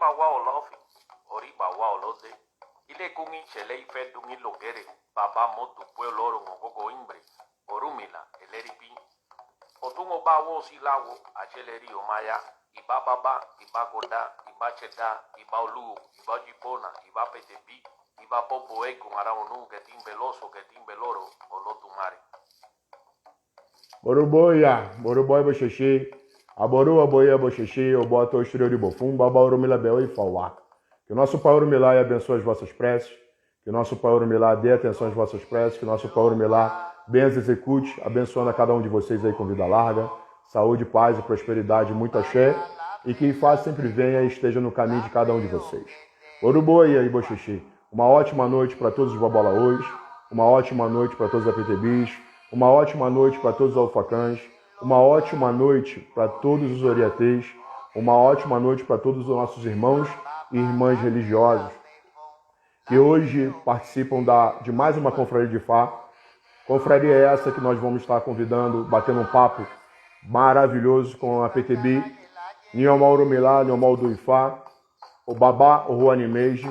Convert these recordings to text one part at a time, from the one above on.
oriba wa olofi, oriba wa olode. Ile kungi chele ife dungi logere, baba motu pueblo oro ngogo imbre, orumila, eleripi. Otungo ba wo silawo, acheleri omaya, iba baba, iba goda, iba cheda, iba olu, iba jipona, iba petepi, iba popo ego, araonu, que timbeloso, que timbeloro, olotumare. Boroboia, boxexi, aboroa boia boxexi, eu boto o estrela de bofum, baba orumila bel e fauá. Que o nosso Pai Orumilá abençoe as vossas preces, que o nosso Pai Orumilá dê atenção às vossas preces, que o nosso Pai Orumilá bem as execute, abençoando a cada um de vocês aí com vida larga, saúde, paz e prosperidade, muita axé, e que Ifá sempre venha e esteja no caminho de cada um de vocês. Oruboia e boxixi, uma ótima noite para todos os babalaôs, uma ótima noite para todos os apetebis, uma ótima noite para todos os alfacãs, uma ótima noite para todos os oriatês, uma ótima noite para todos os nossos irmãos e irmãs religiosos que hoje participam de mais uma confraria de Ifá. Confraria essa que nós vamos estar convidando, batendo um papo maravilhoso com a PTB, Niomau Orumilá, Niomau do Ifá, o Babá Oruanimeji,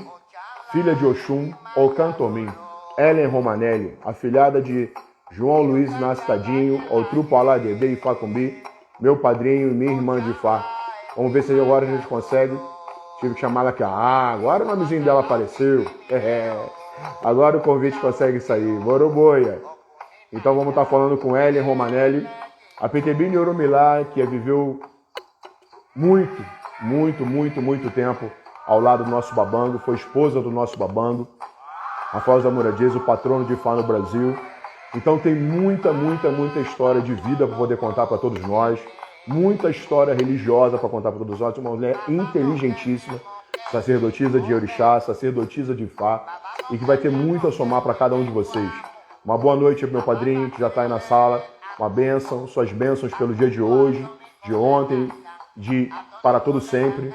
filha de Oxum, Ocantomim, Ellen Romanelli, afilhada de João Luiz Nastadinho, Outrupo Aladede e Facumbi, meu padrinho e minha irmã de Ifá. Vamos ver se agora a gente consegue. Tive que chamar ela aqui. Agora o nomezinho dela apareceu. Agora o convite consegue sair. Boroboia. Então vamos estar falando com Ellen Romanelli, a PTB Orumilá, que viveu muito tempo ao lado do nosso babango, foi esposa do nosso babango, Afonso da Moradias, o patrono de Ifá no Brasil. Então tem muita história de vida para poder contar para todos nós, muita história religiosa para contar para todos nós, uma mulher inteligentíssima, sacerdotisa de Orixá, sacerdotisa de Ifá, e que vai ter muito a somar para cada um de vocês. Uma boa noite meu padrinho, que já está aí na sala, uma bênção, suas bênçãos pelo dia de hoje, de ontem, para todo sempre,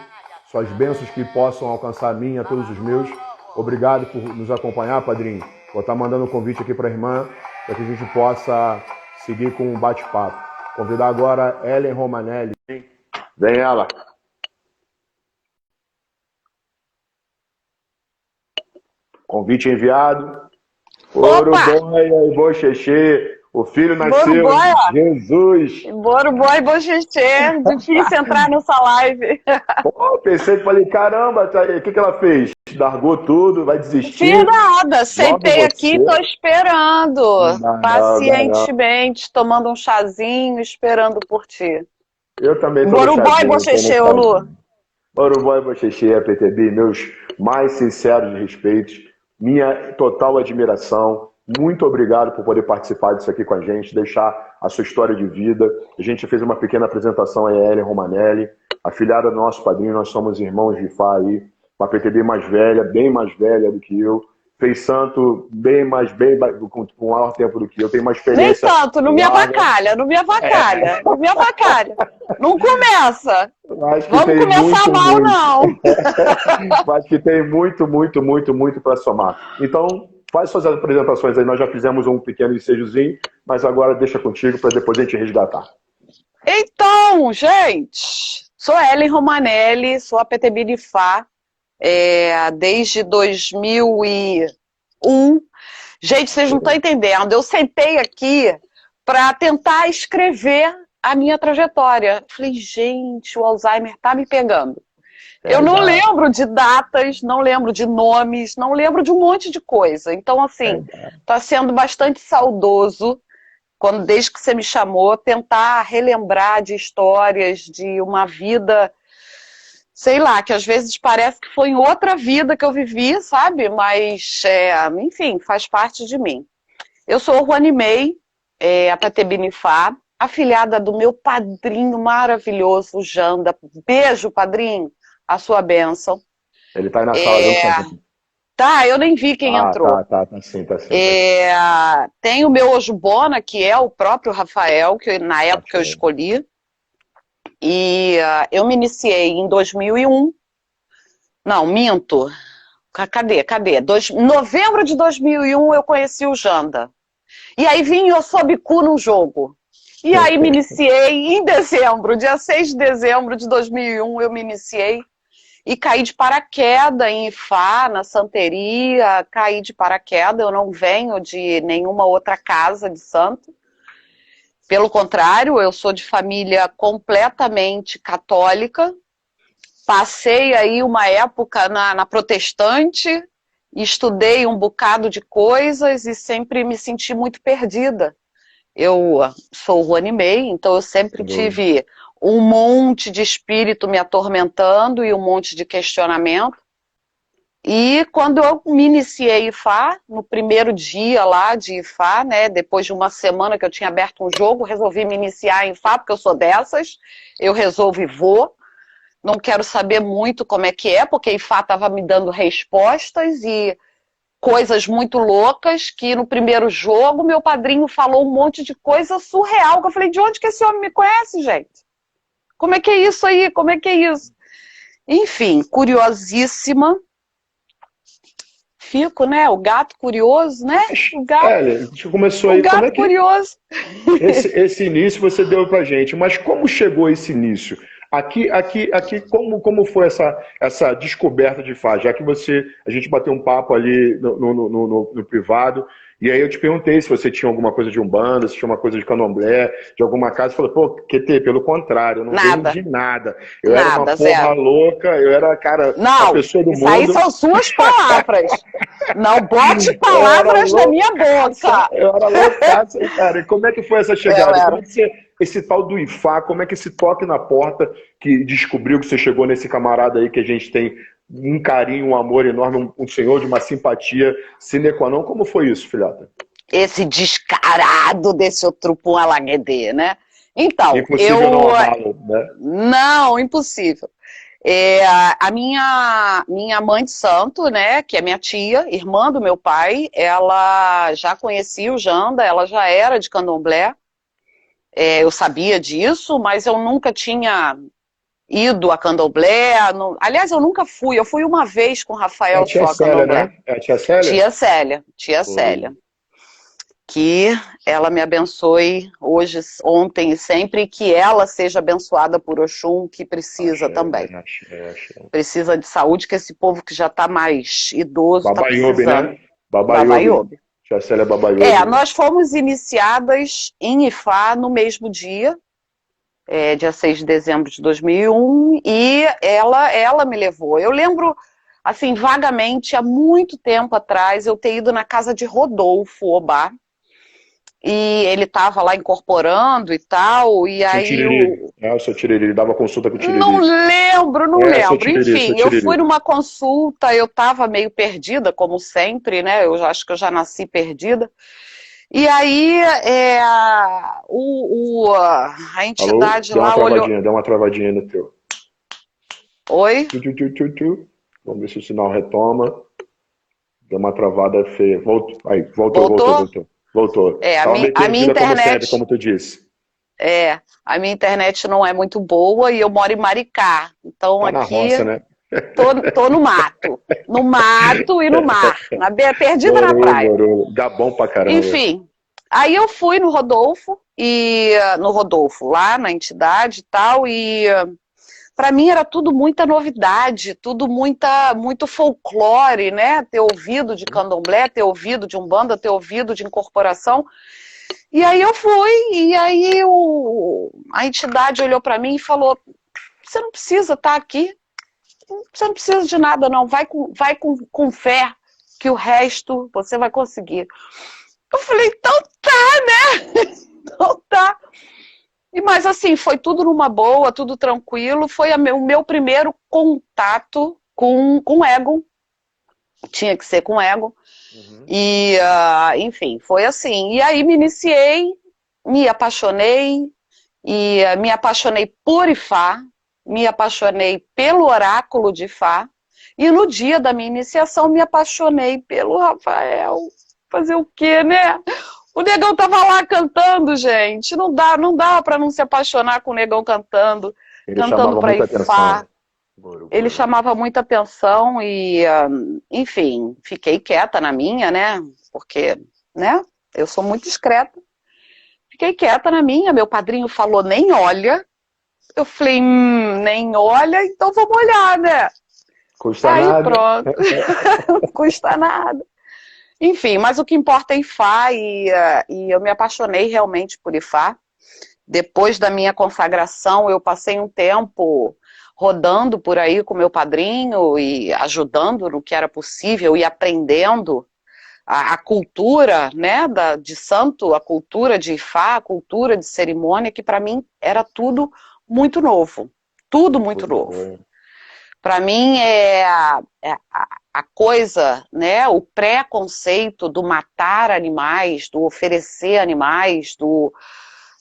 suas bênçãos que possam alcançar a mim e a todos os meus. Obrigado por nos acompanhar, padrinho. Vou estar mandando um convite aqui para a irmã, para que a gente possa seguir com um bate-papo. Convidar agora Ellen Romanelli. Vem ela. Convite enviado. Oruboia e Boxexê. O filho nasceu. Boruboia. Jesus. Boruboia e Boxexê. Difícil entrar nessa live. Pô, pensei que falei, caramba, o que ela fez? Largou tudo, vai desistir? Fiz nada, sentei aqui e tô esperando. Pacientemente, tomando um chazinho, esperando por ti. Eu também tô Boruboia e Boxexê, ô Lu. Boruboia e Boxexê, a PTB, meus mais sinceros respeitos, minha total admiração. Muito obrigado por poder participar disso aqui com a gente, deixar a sua história de vida. A gente fez uma pequena apresentação aí, a Ellen Romanelli, afilhada do nosso padrinho, nós somos irmãos de Ifá aí, uma PTB mais velha, bem mais velha do que eu, fez santo com maior tempo do que eu, tenho uma experiência... Nem tanto, não me avacalha. Não começa. Vamos começar mal, não. Acho que tem muito para somar. Então, faz suas apresentações aí, nós já fizemos um pequeno ensejozinho, mas agora deixa contigo para depois a gente resgatar. Então, gente, sou Ellen Romanelli, sou a PTB de Ifá, desde 2001. Gente, vocês não estão entendendo, eu sentei aqui para tentar escrever a minha trajetória. Falei, gente, o Alzheimer tá me pegando. Eu não lembro de datas, não lembro de nomes, não lembro de um monte de coisa. Então, assim, tá sendo bastante saudoso, desde que você me chamou, tentar relembrar de histórias, de uma vida, sei lá, que às vezes parece que foi em outra vida que eu vivi, sabe? Mas, enfim, faz parte de mim. Eu sou o Ruanimei, a PTB Ifá, afilhada do meu padrinho maravilhoso, o Janda. Beijo, padrinho. A sua bênção. Ele tá aí na sala. Tá, eu nem vi quem entrou. Tá sim. Tem o meu Ojubona, que é o próprio Rafael, que na época eu escolhi. E eu me iniciei em 2001. Não, minto. Cadê? Novembro de 2001 eu conheci o Janda. E aí vim eu sob cu num jogo. E aí me iniciei em dezembro, dia 6 de dezembro de 2001 eu me iniciei. e caí de paraquedas em Ifá, na santeria, caí de paraquedas, eu não venho de nenhuma outra casa de santo. Pelo contrário, eu sou de família completamente católica, passei aí uma época na protestante, estudei um bocado de coisas e sempre me senti muito perdida. Eu sou Ruane May, então eu sempre tive um monte de espírito me atormentando e um monte de questionamento. E quando eu me iniciei Ifá, no primeiro dia lá de Ifá, né, depois de uma semana que eu tinha aberto um jogo, resolvi me iniciar em Ifá, porque eu sou dessas, eu resolvo e vou. Não quero saber muito como é que é, porque Ifá estava me dando respostas e coisas muito loucas, que no primeiro jogo meu padrinho falou um monte de coisa surreal, que eu falei, de onde que esse homem me conhece, gente? Como é que é isso aí? Como é que é isso? Enfim, curiosíssima. Fico, né? O gato curioso, né? O gato, a gente começou aí, o gato como é que curioso. esse início você deu pra gente, mas como chegou esse início? Aqui como foi essa descoberta de Fá? Já que a gente bateu um papo ali no privado, e aí eu te perguntei se você tinha alguma coisa de Umbanda, se tinha uma coisa de Candomblé, de alguma casa, você falou, pô, QT, pelo contrário, eu não venho de nada. Eu era uma porra zero. louca, eu era, cara, não, a pessoa do isso mundo. Aí são suas palavras. Não bote palavras na minha boca. Eu era loucaço, cara. E como é que foi essa chegada? Como é que esse tal do Ifá, como é que esse toque na porta que descobriu que você chegou nesse camarada aí que a gente tem um carinho, um amor enorme, um senhor de uma simpatia sine qua non? Como foi isso, filhota? Esse descarado desse outro pum alaguedê, né? Então, impossível não amá-lo, né? Não, impossível. A minha mãe de santo, né, que é minha tia, irmã do meu pai, ela já conhecia o Janda, ela já era de Candomblé. Eu sabia disso, mas eu nunca tinha ido a Candomblé. Aliás, eu nunca fui. Eu fui uma vez com o Rafael só a Candomblé. Né? É a tia Célia? Tia Célia. Que ela me abençoe hoje, ontem e sempre, e que ela seja abençoada por Oxum, que precisa também. Precisa de saúde, que esse povo que já está mais idoso está precisando. Né? Babaiobe. Tia Célia Babaiobe. Nós fomos iniciadas em Ifá no mesmo dia, dia 6 de dezembro de 2001, e ela me levou. Eu lembro, assim, vagamente, há muito tempo atrás, eu ter ido na casa de Rodolfo Obá, e ele estava lá incorporando e tal, e aí... O seu Tiriri, ele dava consulta com o Tiriri. Não lembro. Enfim, eu fui numa consulta, eu estava meio perdida, como sempre, né? Eu acho que eu já nasci perdida. E aí, a entidade lá olhou... Deu uma travadinha no teu. Oi? Vamos ver se o sinal retoma. Deu uma travada feia. Voltou. A minha internet, como tu disse. A minha internet não é muito boa e eu moro em Maricá. Então aqui na roça, né? tô no mato. No mato e no mar. Perdida na praia. Gabão pra caramba. Enfim, aí eu fui no Rodolfo, lá na entidade e tal, e para mim era tudo muita novidade, tudo muito folclore, né? Ter ouvido de Candomblé, ter ouvido de Umbanda, ter ouvido de incorporação. E aí eu fui, e aí a entidade olhou para mim e falou, você não precisa estar aqui, você não precisa de nada não, vai com fé, que o resto você vai conseguir. Eu falei, então tá, né? Então tá. Mas assim, foi tudo numa boa, tudo tranquilo. Foi o meu primeiro contato com Egon. Tinha que ser com Egon. E, enfim, foi assim. E aí me iniciei, me apaixonei, e me apaixonei por Ifá, me apaixonei pelo oráculo de Ifá, e no dia da minha iniciação me apaixonei pelo Rafael. Fazer o quê, né? O Negão tava lá cantando, gente. Não dá para não se apaixonar com o Negão cantando para Ifá. Ele chamava muita atenção e, enfim, fiquei quieta na minha, né? Porque, né? Eu sou muito discreta. Fiquei quieta na minha. Meu padrinho falou, nem olha. Eu falei, nem olha, então vamos olhar, né? Custa Aí nada. pronto, não custa nada. Enfim, mas o que importa é Ifá e eu me apaixonei realmente por Ifá. Depois da minha consagração, eu passei um tempo rodando por aí com meu padrinho e ajudando no que era possível e aprendendo a cultura, né, de santo, a cultura de Ifá, a cultura de cerimônia, que para mim era tudo muito novo. Tudo muito novo. Para mim a coisa, né, o preconceito do matar animais, do oferecer animais,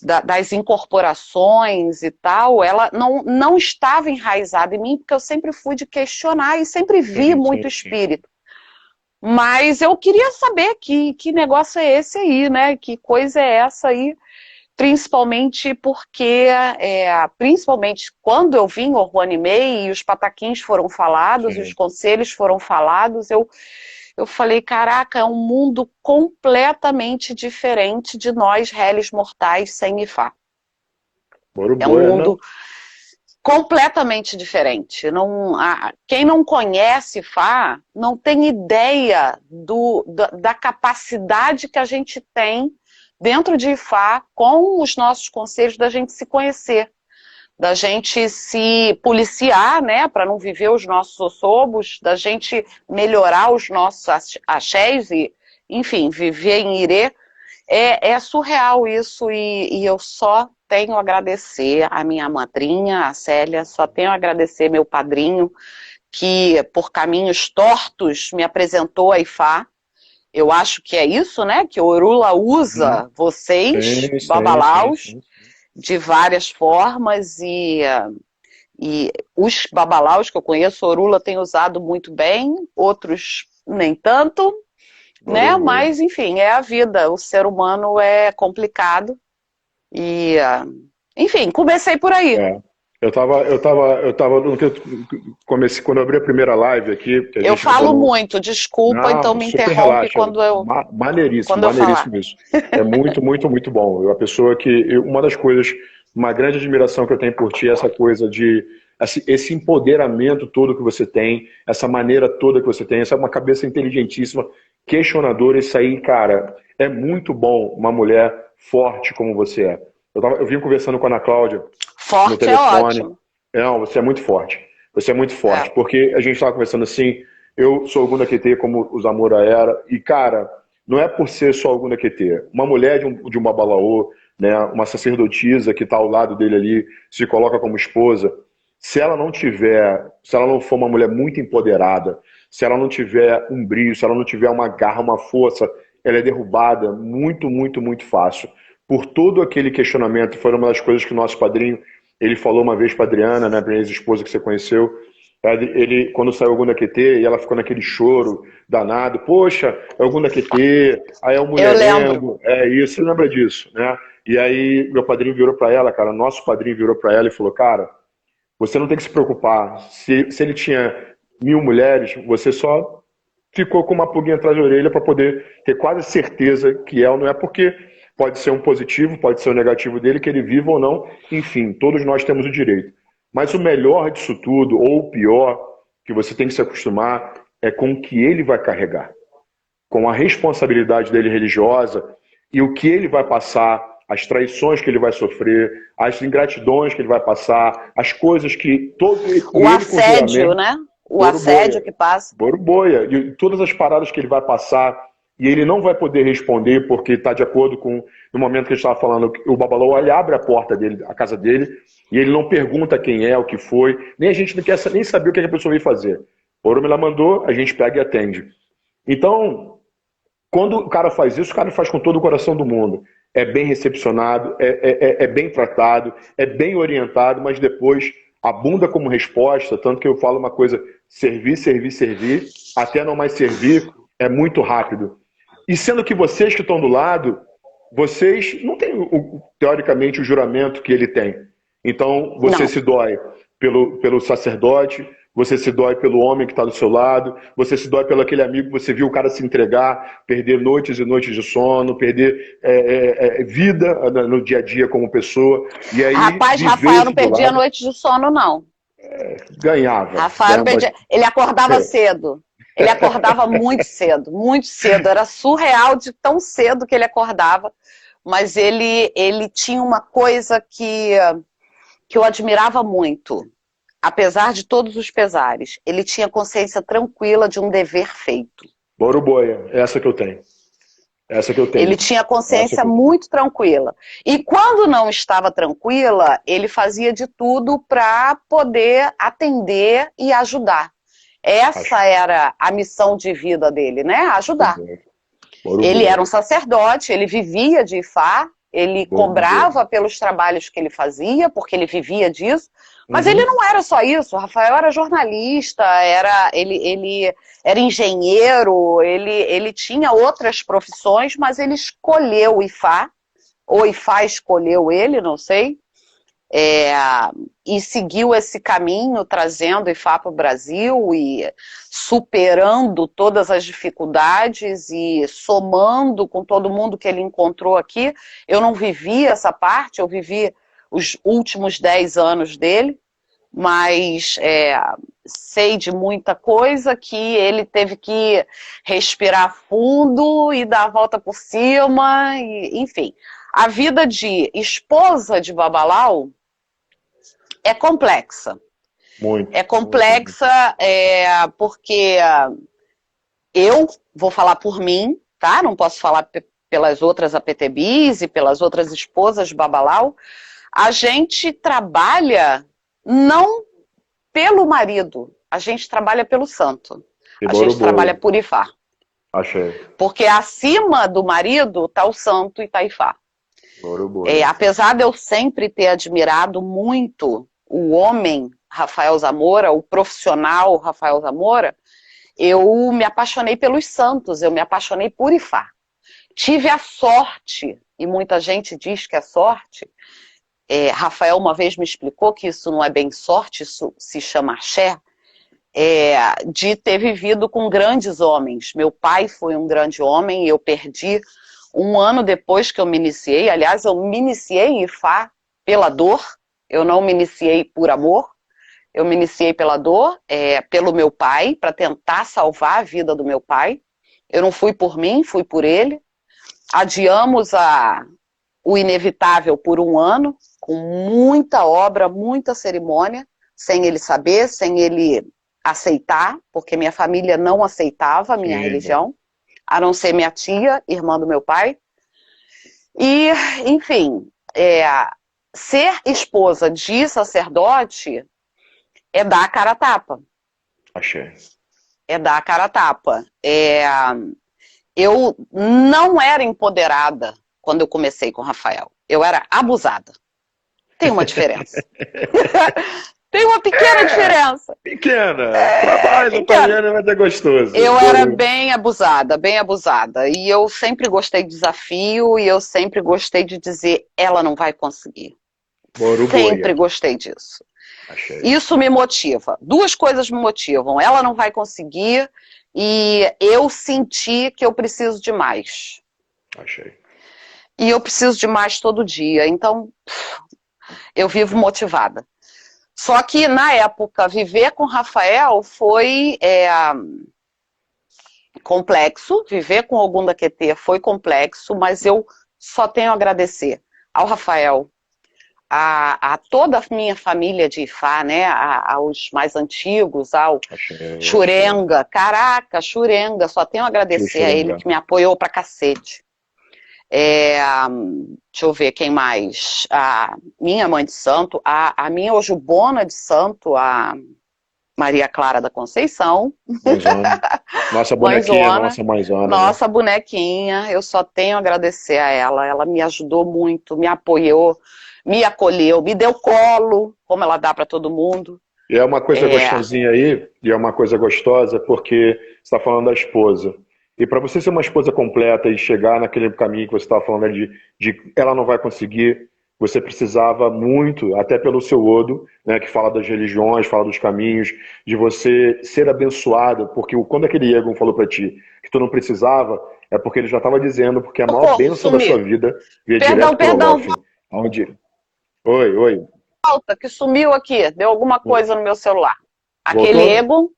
das incorporações e tal, ela não estava enraizada em mim, porque eu sempre fui de questionar e sempre vi muito espírito. Mas eu queria saber que negócio é esse aí, né? Que coisa é essa aí? Principalmente porque, principalmente quando eu vim ao Ruanimei e os pataquins foram falados, e os conselhos foram falados, eu falei, caraca, é um mundo completamente diferente de nós, réis mortais, sem Ifá. É um mundo completamente diferente. Quem não conhece Ifá não tem ideia da capacidade que a gente tem dentro de Ifá, com os nossos conselhos, da gente se conhecer, da gente se policiar, né, para não viver os nossos ossobos, da gente melhorar os nossos axés e, enfim, viver em Irê. É surreal isso e eu só tenho a agradecer a minha madrinha, a Célia, só tenho a agradecer meu padrinho, que por caminhos tortos me apresentou a Ifá. Eu acho que é isso, né? Que o Orula usa vocês, babalaus, de várias formas e os babalaus que eu conheço, Orula tem usado muito bem, outros nem tanto, né? Mas, enfim, é a vida. O ser humano é complicado e, enfim, comecei por aí. Eu tava comecei quando eu abri a primeira live aqui. Que eu falo muito, desculpa, então me interrompe relaxa. Quando eu. Maneiríssimo isso. É muito, muito, muito bom. A pessoa uma das coisas, uma grande admiração que eu tenho por ti é essa coisa de esse empoderamento todo que você tem, essa maneira toda que você tem, essa é uma cabeça inteligentíssima, questionadora. Isso aí, cara, é muito bom uma mulher forte como você é. Eu vim conversando com a Ana Cláudia. Forte no telefone. É ótimo. Não, você é muito forte. Você é muito forte. Porque a gente estava conversando assim, eu sou Ogum Naquetê, como o Zamora era, e, cara, não é por ser só Ogum Naquetê. Uma mulher de um babalaô, né, uma sacerdotisa que está ao lado dele ali, se coloca como esposa, se ela não for uma mulher muito empoderada, se ela não tiver um brilho, se ela não tiver uma garra, uma força, ela é derrubada muito, muito, muito fácil. Por todo aquele questionamento, foi uma das coisas que o nosso padrinho, ele falou uma vez para a Adriana, né, a ex-esposa que você conheceu, ele, quando saiu o Ogum Naquetê, e ela ficou naquele choro danado, poxa, é o Ogum Naquetê, aí é o mulherengo, é isso, você lembra disso, né? E aí meu padrinho virou para ela, cara, nosso padrinho virou para ela e falou, cara, você não tem que se preocupar, se ele tinha 1000 mulheres, você só ficou com uma pulguinha atrás da orelha para poder ter quase certeza que não é porque... Pode ser um positivo, pode ser um negativo dele, que ele viva ou não. Enfim, todos nós temos o direito. Mas o melhor disso tudo, ou o pior, que você tem que se acostumar, é com o que ele vai carregar. Com a responsabilidade dele religiosa e o que ele vai passar, as traições que ele vai sofrer, as ingratidões que ele vai passar, as coisas que... O assédio, né? O assédio que passa. Boroboia. E todas as paradas que ele vai passar... E ele não vai poder responder porque está de acordo com... No momento que a gente estava falando, o babalaô, ele abre a porta dele, a casa dele, e ele não pergunta quem é, o que foi, nem a gente não quer nem saber o que a pessoa veio fazer. Orumilá mandou, a gente pega e atende. Então, quando o cara faz isso, o cara faz com todo o coração do mundo. É bem recepcionado, é bem tratado, é bem orientado, mas depois a bunda como resposta, tanto que eu falo uma coisa, servir, até não mais servir, é muito rápido. E sendo que vocês que estão do lado, vocês não têm, teoricamente, o juramento que ele tem. Então, você se dói pelo sacerdote, você se dói pelo homem que está do seu lado, você se dói pelo aquele amigo que você viu o cara se entregar, perder noites e noites de sono, perder vida no dia a dia como pessoa. E aí, rapaz, Rafael, eu não perdi a noite de sono, não. Ganhava. Rafael ele acordava cedo. Ele acordava muito cedo, muito cedo. Era surreal de tão cedo que ele acordava. Mas ele tinha uma coisa que eu admirava muito. Apesar de todos os pesares, ele tinha consciência tranquila de um dever feito. Boruboia, essa que eu tenho. Essa que eu tenho. Ele tinha consciência muito tranquila. E quando não estava tranquila, ele fazia de tudo para poder atender e ajudar. Essa era a missão de vida dele, né? Ajudar. Ele era um sacerdote, ele vivia de Ifá, ele cobrava pelos trabalhos que ele fazia, porque ele vivia disso. Mas ele não era só isso. O Rafael era jornalista, ele era engenheiro, ele tinha outras profissões, mas ele escolheu o Ifá, ou Ifá escolheu ele, não sei, e seguiu esse caminho, trazendo Ifá para o Brasil e superando todas as dificuldades e somando com todo mundo que ele encontrou aqui. Eu não vivi essa parte, eu vivi os últimos 10 anos dele, mas sei de muita coisa que ele teve que respirar fundo e dar a volta por cima, e, enfim. A vida de esposa de Babalau é complexa. Muito. É complexa porque eu vou falar por mim, tá? Não posso falar pelas outras APTBs e pelas outras esposas de Babalau. A gente trabalha não pelo marido, a gente trabalha pelo santo. A gente trabalha por Ifá. Achei. Porque acima do marido está o santo e está Ifá. Apesar de eu sempre ter admirado muito o homem Rafael Zamora, o profissional Rafael Zamora, eu me apaixonei pelos santos, eu me apaixonei por Ifá. Tive a sorte, e muita gente diz que é sorte, Rafael uma vez me explicou que isso não é bem sorte, isso se chama axé, de ter vivido com grandes homens. Meu pai foi um grande homem e eu perdi um ano depois que eu me iniciei. Aliás, eu me iniciei em Ifá pela dor, eu não me iniciei por amor, eu me iniciei pela dor, pelo meu pai, para tentar salvar a vida do meu pai. Eu não fui por mim, fui por ele. Adiamos o inevitável por um ano, com muita obra, muita cerimônia, sem ele saber, sem ele aceitar, porque minha família não aceitava a minha religião, a não ser minha tia, irmã do meu pai. E, enfim, ser esposa de sacerdote é dar a cara a tapa. Achei. É dar a cara a tapa. Eu não era empoderada quando eu comecei com o Rafael. Eu era abusada. Tem uma diferença. Tem uma pequena diferença. Pequena. Trabalho italiano, mas é gostoso. Eu era bem abusada, bem abusada. E eu sempre gostei de desafio e eu sempre gostei de dizer, ela não vai conseguir. Sempre gostei disso. Achei. Isso me motiva. Duas coisas me motivam. Ela não vai conseguir e eu senti que eu preciso de mais. Achei. E eu preciso de mais todo dia. Então, eu vivo motivada. Só que, na época, viver com Rafael foi complexo. Viver com Ogum da Quetê foi complexo, mas eu só tenho a agradecer ao Rafael, a toda a minha família de Ifá, né? Aos mais antigos, ao Xurenga. Caraca, Xurenga, só tenho a agradecer a ele que me apoiou pra cacete. Deixa eu ver quem mais. A minha mãe de santo, a minha Ojubona de santo, a Maria Clara da Conceição. Mãezona. Nossa bonequinha, nossa mãezona. Nossa bonequinha, eu só tenho a agradecer a ela. Ela me ajudou muito, me apoiou, me acolheu, me deu colo, como ela dá para todo mundo. E é uma coisa gostosinha aí, e é uma coisa gostosa, porque você está falando da esposa. E para você ser uma esposa completa e chegar naquele caminho que você estava falando de ela não vai conseguir, você precisava muito, até pelo seu Odo, né, que fala das religiões, fala dos caminhos, de você ser abençoada, porque quando aquele Egon falou para ti que tu não precisava, é porque ele já estava dizendo, porque a maior bênção da sua vida via direto pro Olof. Onde... Oi. volta, que sumiu aqui. Deu alguma coisa no meu celular. Aquele Voltou? ego,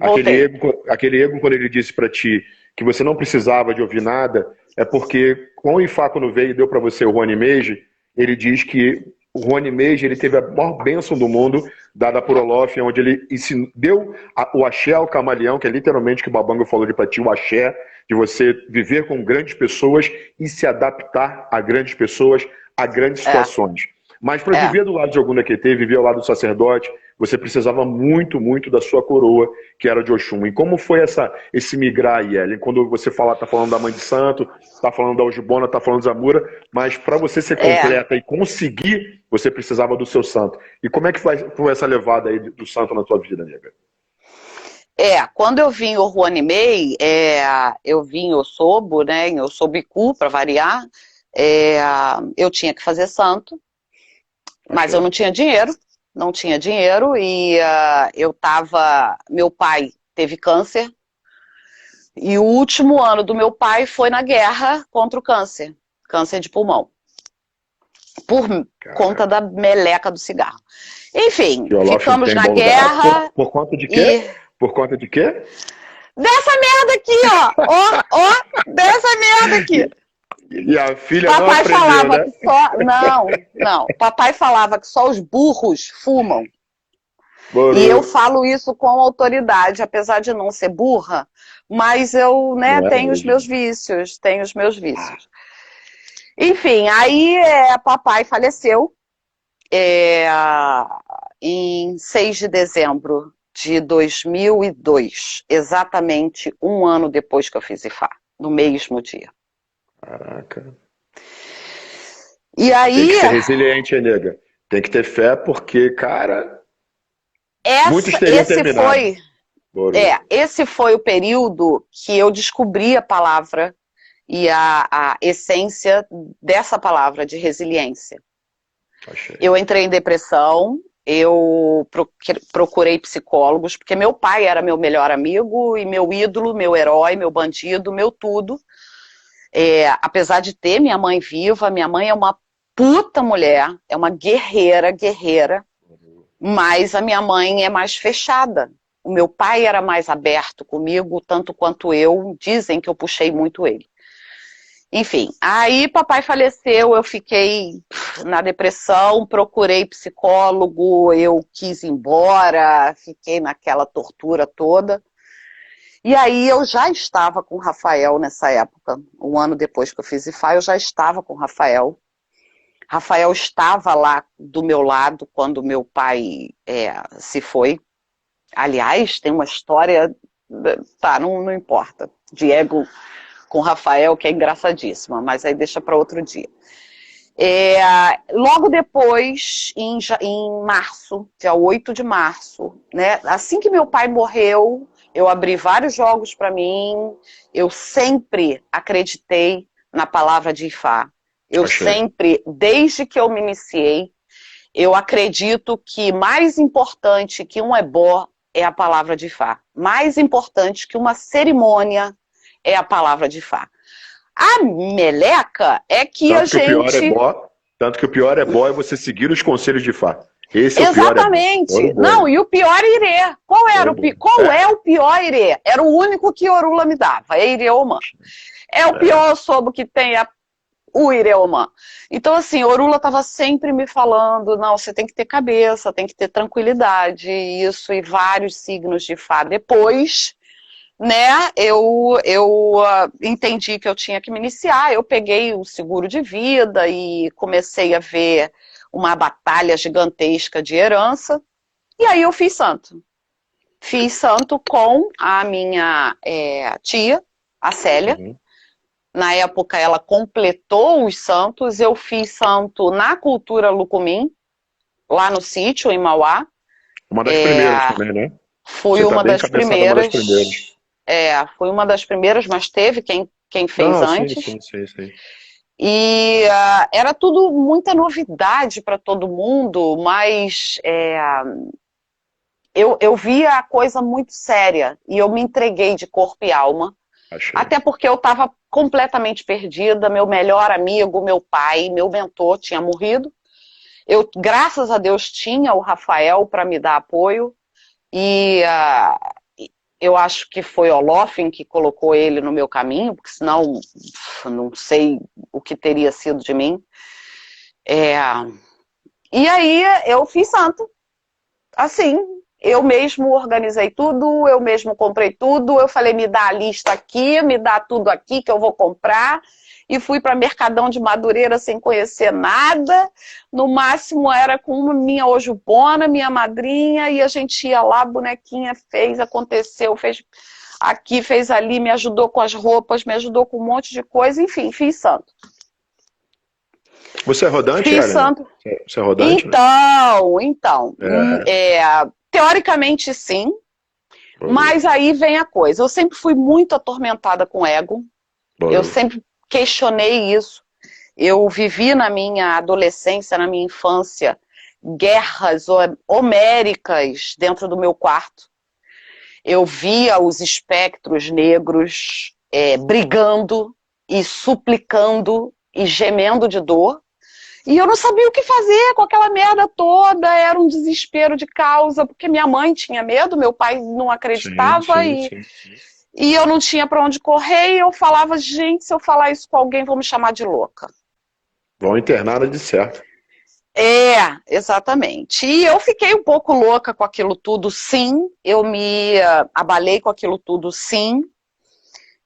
voltei. Aquele ego, quando ele disse pra ti que você não precisava de ouvir nada, é porque com o Ifá, quando veio e deu pra você o Rony Meiji, ele diz que o Rony Meiji, ele teve a maior bênção do mundo, dada por Olof, onde ele deu o axé ao camaleão, que é literalmente o que o Babango falou de pra ti, o axé, de você viver com grandes pessoas e se adaptar a grandes pessoas, a grandes situações. Mas para viver do lado de Ogum Nequetê, viver ao lado do sacerdote, você precisava muito, muito da sua coroa, que era de Oxum. E como foi esse migrar aí, Ellen? Quando você tá falando da Mãe de Santo, tá falando da Ojibona, tá falando da Zamura, mas para você ser completa e conseguir, você precisava do seu santo. E como é que foi essa levada aí do santo na tua vida, nega? Quando eu vim o Ruanimei, eu vim em Ossobo, né, em Ossobicu, para variar, eu tinha que fazer santo, mas eu não tinha dinheiro, e meu pai teve câncer, e o último ano do meu pai foi na guerra contra o câncer de pulmão, por conta da meleca do cigarro. Enfim, ficamos na guerra. Por conta de quê? Por conta de quê? Dessa merda aqui, ó, dessa merda aqui. E a filha papai não aprendeu, falava né? que só... Não. Papai falava que só os burros fumam. Boru. E eu falo isso com autoridade, apesar de não ser burra, mas eu, tenho os meus vícios, Enfim, aí papai faleceu em 6 de dezembro de 2002, exatamente um ano depois que eu fiz Ifá, no mesmo dia. Caraca. E aí... Tem que ser resiliente, nega. Tem que ter fé, porque, cara... Esse foi o período que eu descobri a palavra e a essência dessa palavra de resiliência. Achei. Eu entrei em depressão, eu procurei psicólogos, porque meu pai era meu melhor amigo e meu ídolo, meu herói, meu bandido, meu tudo. Apesar de ter minha mãe viva, minha mãe é uma puta mulher, é uma guerreira, mas a minha mãe é mais fechada. O meu pai era mais aberto comigo, tanto quanto eu, dizem que eu puxei muito ele. Enfim, aí papai faleceu, eu fiquei na depressão, procurei psicólogo, eu quis ir embora, fiquei naquela tortura toda. E aí eu já estava com o Rafael nessa época, um ano depois que eu fiz Ifá, eu já estava com o Rafael. Rafael estava lá do meu lado quando meu pai se foi. Aliás, tem uma história, não importa, Diego com o Rafael, que é engraçadíssima, mas aí deixa para outro dia. Logo depois, em março, dia 8 de março, né, assim que meu pai morreu, eu abri vários jogos para mim, eu sempre acreditei na palavra de Ifá. Eu sempre, desde que eu me iniciei, eu acredito que mais importante que um ebó é a palavra de Ifá. Mais importante que uma cerimônia é a palavra de Ifá. A meleca é que tanto que o pior ebó é você seguir os conselhos de Ifá. Esse Exatamente. É o pior ebó. Não, e o pior irê. Qual é o pior irê? Era o único que Orula me dava, é Ireomã. É o pior sobo que tem o Ireomã. Então, assim, Orula estava sempre me falando, não, você tem que ter cabeça, tem que ter tranquilidade, isso, e vários signos de Ifá. Depois, né, eu entendi que eu tinha que me iniciar, eu peguei o seguro de vida e comecei a ver uma batalha gigantesca de herança, e aí eu fiz santo. Fiz santo com a minha tia, a Célia. Na época ela completou os santos, eu fiz santo na cultura Lucumim, lá no sítio, em Mauá. Uma das primeiras também, né? Fui uma das primeiras. Fui uma das primeiras, mas teve quem fez antes. Sim. E era tudo muita novidade para todo mundo, mas eu via a coisa muito séria e eu me entreguei de corpo e alma. Até porque eu estava completamente perdida, meu melhor amigo, meu pai, meu mentor tinha morrido. Eu, graças a Deus, tinha o Rafael para me dar apoio, e eu acho que foi Olofin que colocou ele no meu caminho, porque senão não sei o que teria sido de mim. E aí eu fiz santo. Assim, eu mesmo organizei tudo, eu mesmo comprei tudo, eu falei, me dá a lista aqui, me dá tudo aqui que eu vou comprar. E fui para Mercadão de Madureira sem conhecer nada. No máximo era com minha ojubona, minha madrinha, e a gente ia lá, a bonequinha fez, aconteceu, fez aqui, fez ali, me ajudou com as roupas, me ajudou com um monte de coisa, enfim, fiz santo. Você é rodante, Fiz Helena? santo. Você é rodante, né? Então, teoricamente sim, mas aí vem a coisa. Eu sempre fui muito atormentada com ego, eu sempre questionei isso. Eu vivi na minha adolescência, na minha infância, guerras homéricas dentro do meu quarto. Eu via os espectros negros brigando e suplicando e gemendo de dor. E eu não sabia o que fazer com aquela merda toda, era um desespero de causa, porque minha mãe tinha medo, meu pai não acreditava, sim. E eu não tinha para onde correr, e eu falava, gente, se eu falar isso com alguém, vão me chamar de louca. Vão internar de certo. Exatamente. E eu fiquei um pouco louca com aquilo tudo, sim, eu me abalei com aquilo tudo, sim.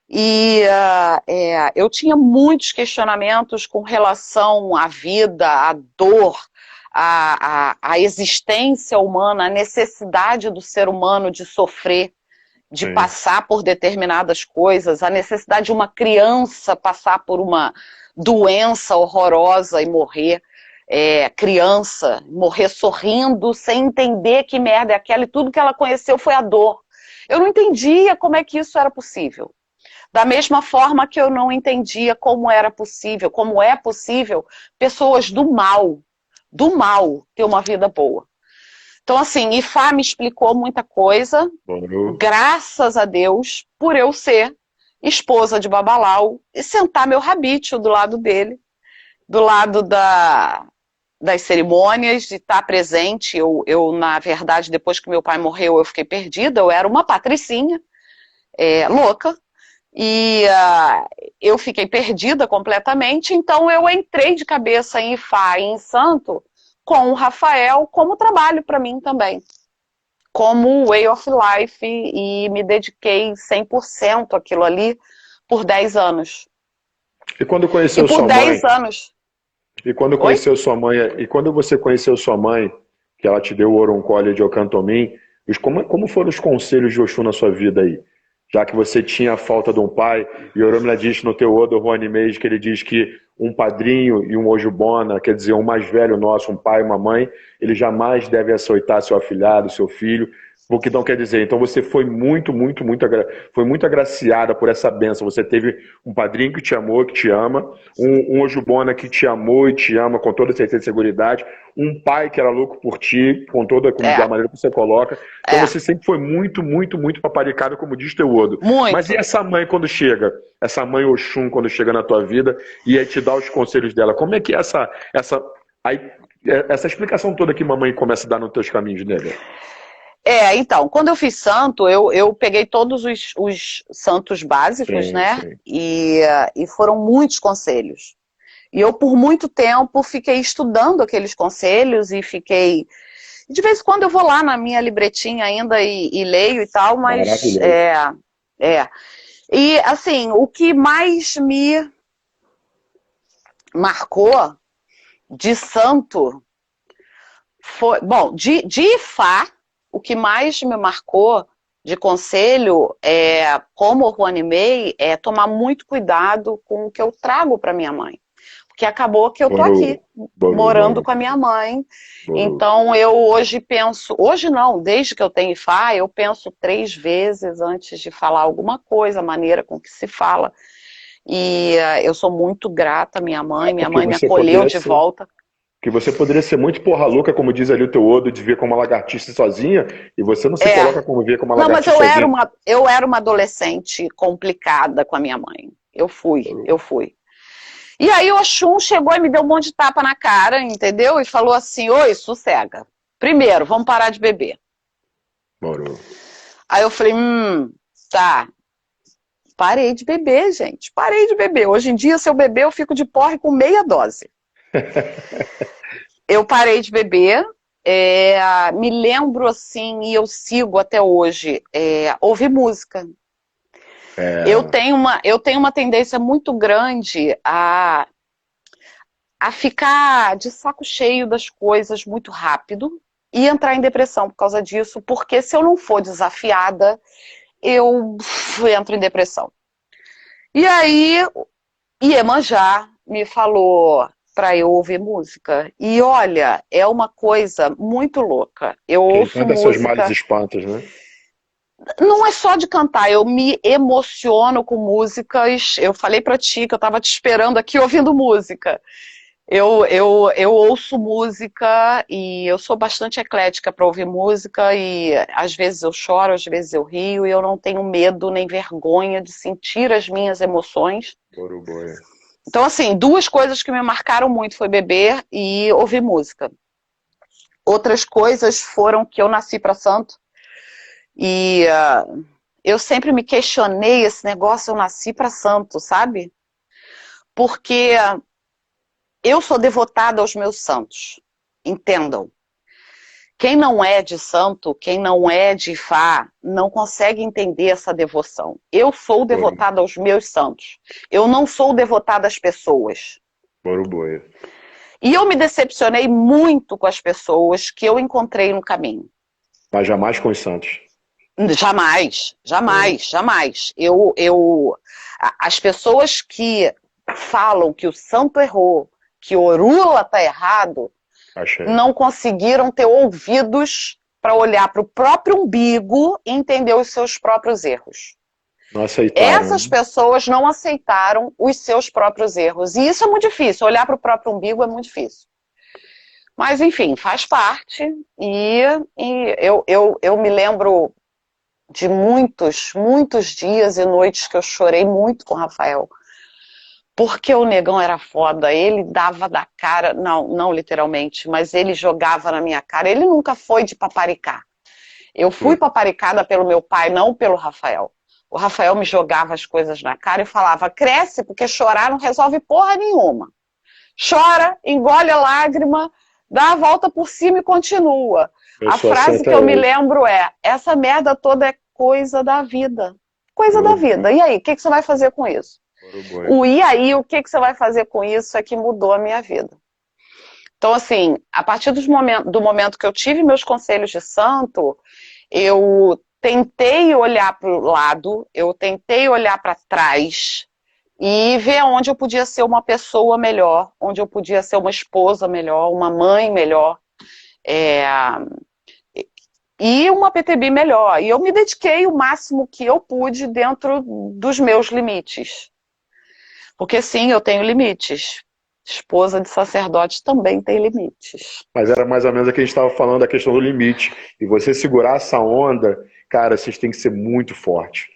E eu tinha muitos questionamentos com relação à vida, à dor, à existência humana, à necessidade do ser humano de sofrer, de passar por determinadas coisas, a necessidade de uma criança passar por uma doença horrorosa e morrer. Criança, morrer sorrindo, sem entender que merda é aquela, e tudo que ela conheceu foi a dor. Eu não entendia como é que isso era possível. Da mesma forma que eu não entendia como era possível, como é possível pessoas do mal ter uma vida boa. Então, assim, Ifá me explicou muita coisa, graças a Deus, por eu ser esposa de Babalau e sentar meu rabício do lado dele, do lado das cerimônias, de estar presente. Eu, na verdade, depois que meu pai morreu, eu fiquei perdida, eu era uma patricinha, louca. E eu fiquei perdida completamente, então eu entrei de cabeça em Ifá e em Santo com o Rafael como trabalho para mim também, como way of life, e me dediquei 100% àquilo ali por 10 anos. E quando conheceu sua mãe? Por 10 anos. E quando conheceu sua mãe, e quando você conheceu sua mãe, que ela te deu o Oroncole de Ocantomim, como foram os conselhos de Oxum na sua vida aí? Já que você tinha a falta de um pai, e Oromila diz no teu Odo Rony Mês, que ele diz que um padrinho e um ojubona, quer dizer, um mais velho nosso, um pai e uma mãe, ele jamais deve açoitar seu afilhado, seu filho. O que não quer dizer, então você foi muito agraciada por essa bênção. Você teve um padrinho que te amou, que te ama, um ojubona que te amou e te ama com toda certeza e seguridade, um pai que era louco por ti, com toda a maneira que você coloca. Então você sempre foi muito paparicada, como diz teu Odo. Muito. Mas e essa mãe quando chega? Essa mãe Oxum quando chega na tua vida e aí te dá os conselhos dela. Como é que é essa explicação toda que mamãe começa a dar nos teus caminhos, nega? Então, quando eu fiz santo, eu peguei todos os santos básicos, né? Sim. E foram muitos conselhos. E eu, por muito tempo, fiquei estudando aqueles conselhos e fiquei... De vez em quando eu vou lá na minha libretinha ainda e leio e tal, mas... E, assim, o que mais me marcou de santo foi... Bom, de Ifá, o que mais me marcou de conselho, como Ruanimei, é tomar muito cuidado com o que eu trago para minha mãe. Porque acabou que eu tô aqui, morando com a minha mãe. Então eu hoje penso, hoje não, desde que eu tenho Ifá, eu penso 3 vezes antes de falar alguma coisa, a maneira com que se fala. E eu sou muito grata à minha mãe me acolheu de volta. Que você poderia ser muito porra louca, como diz ali o teu Odo, de ver como uma lagartixa sozinha, e você não se coloca como ver como uma lagartixa sozinha. Não, mas eu era uma adolescente complicada com a minha mãe. Eu fui. E aí o Oxum chegou e me deu um monte de tapa na cara, entendeu? E falou assim, oi, sossega. Primeiro, vamos parar de beber. Morou. Aí eu falei, tá. Parei de beber, gente. Parei de beber. Hoje em dia, se eu beber, eu fico de porre com meia dose. Eu parei de beber. Me lembro assim, e eu sigo até hoje, ouvir música. Eu tenho uma tendência muito grande a ficar de saco cheio das coisas muito rápido e entrar em depressão por causa disso, porque se eu não for desafiada, eu entro em depressão. E aí, Iemanjá me falou para eu ouvir música. E olha, é uma coisa muito louca. Eu Quem ouço canta seus música. males espantos, né? Não é só de cantar, eu me emociono com músicas. Eu falei para ti que eu estava te esperando aqui ouvindo música. Eu ouço música e eu sou bastante eclética para ouvir música e às vezes eu choro, às vezes eu rio e eu não tenho medo nem vergonha de sentir as minhas emoções. Uruguai. Então, assim, duas coisas que me marcaram muito foi beber e ouvir música. Outras coisas foram que eu nasci para santo e eu sempre me questionei esse negócio, eu nasci para santo, sabe? Porque eu sou devotada aos meus santos, entendam. Quem não é de santo, quem não é de Ifá, não consegue entender essa devoção. Eu sou devotada aos meus santos. Eu não sou devotada às pessoas. Uruguai. E eu me decepcionei muito com as pessoas que eu encontrei no caminho. Mas jamais com os santos. Jamais, jamais, jamais. As pessoas que falam que o santo errou, que Orula está errado, não conseguiram ter ouvidos para olhar para o próprio umbigo e entender os seus próprios erros. Não aceitaram. Essas pessoas não aceitaram os seus próprios erros. E isso é muito difícil, olhar para o próprio umbigo é muito difícil. Mas, enfim, faz parte. E eu me lembro de muitos, muitos dias e noites que eu chorei muito com o Rafael. Porque o negão era foda, ele dava da cara, não literalmente, mas ele jogava na minha cara. Ele nunca foi de paparicar. Eu fui paparicada pelo meu pai, não pelo Rafael. O Rafael me jogava as coisas na cara e falava, cresce, porque chorar não resolve porra nenhuma. Chora, engole a lágrima, dá a volta por cima e continua. A frase que eu me lembro é, essa merda toda é coisa da vida. Coisa da vida. E aí, o que você vai fazer com isso? E aí, o que você vai fazer com isso é que mudou a minha vida. Então, assim, a partir do momento que eu tive meus conselhos de santo, eu tentei olhar para o lado, eu tentei olhar para trás e ver onde eu podia ser uma pessoa melhor, onde eu podia ser uma esposa melhor, uma mãe melhor, e uma PTB melhor. E eu me dediquei o máximo que eu pude dentro dos meus limites. Porque sim, eu tenho limites. Esposa de sacerdote também tem limites. Mas era mais ou menos o que a gente estava falando, da questão do limite. E você segurar essa onda, cara, vocês têm que ser muito forte.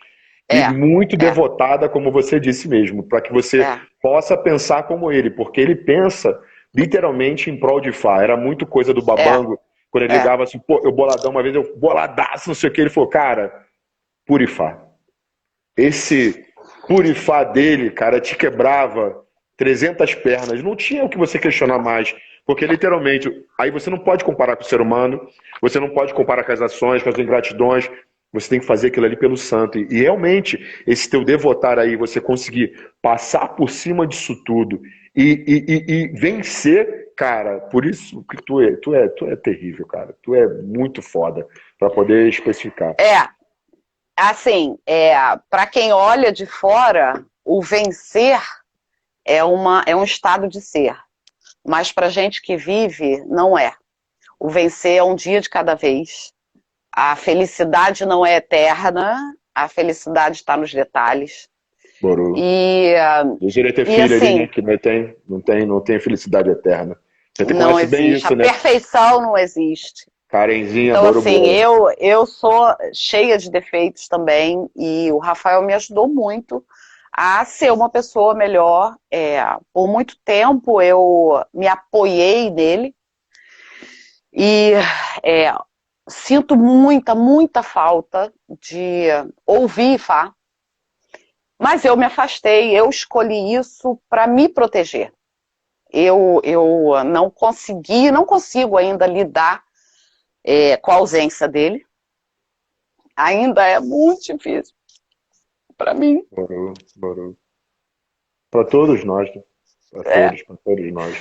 E muito devotada, como você disse mesmo, para que você possa pensar como ele. Porque ele pensa literalmente em prol de Ifá. Era muito coisa do Babango. Quando ele ligava assim, pô, eu boladão, uma vez eu boladaço, não sei o que. Ele falou, cara, Purifá. Esse Purifá dele, cara, te quebrava 300 pernas. Não tinha o que você questionar mais. Porque, literalmente, aí você não pode comparar com o ser humano, você não pode comparar com as ações, com as ingratidões. Você tem que fazer aquilo ali pelo santo. E realmente, esse teu devotar aí, você conseguir passar por cima disso tudo e vencer, cara, por isso que tu é terrível, cara. Tu é muito foda, para poder especificar. Assim, para quem olha de fora, o vencer é um estado de ser. Mas para gente que vive, não é. O vencer é um dia de cada vez. A felicidade não é eterna, a felicidade está nos detalhes. Boru. Eu queria ter filho assim, ali, né, que não tem felicidade eterna. Você não existe, bem isso, né? A perfeição não existe. Karenzinha, então, assim, eu sou cheia de defeitos também, e o Rafael me ajudou muito a ser uma pessoa melhor. Por muito tempo eu me apoiei nele e sinto muita falta de ouvir Ifá, mas eu me afastei, eu escolhi isso para me proteger. Eu não consigo ainda lidar com a ausência dele. Ainda é muito difícil para mim. Barulho. Para todos nós, né? Para todos nós.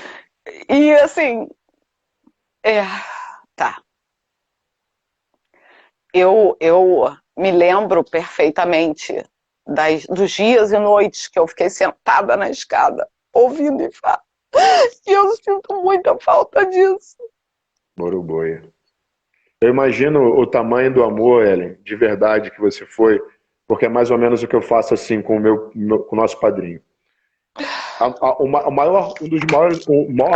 E assim, tá. Eu me lembro perfeitamente dos dias e noites que eu fiquei sentada na escada, ouvindo Ifá. E eu sinto muita falta disso. Boruboia. Eu imagino o tamanho do amor, Ellen, de verdade que você foi, porque é mais ou menos o que eu faço assim com com o nosso padrinho. O maior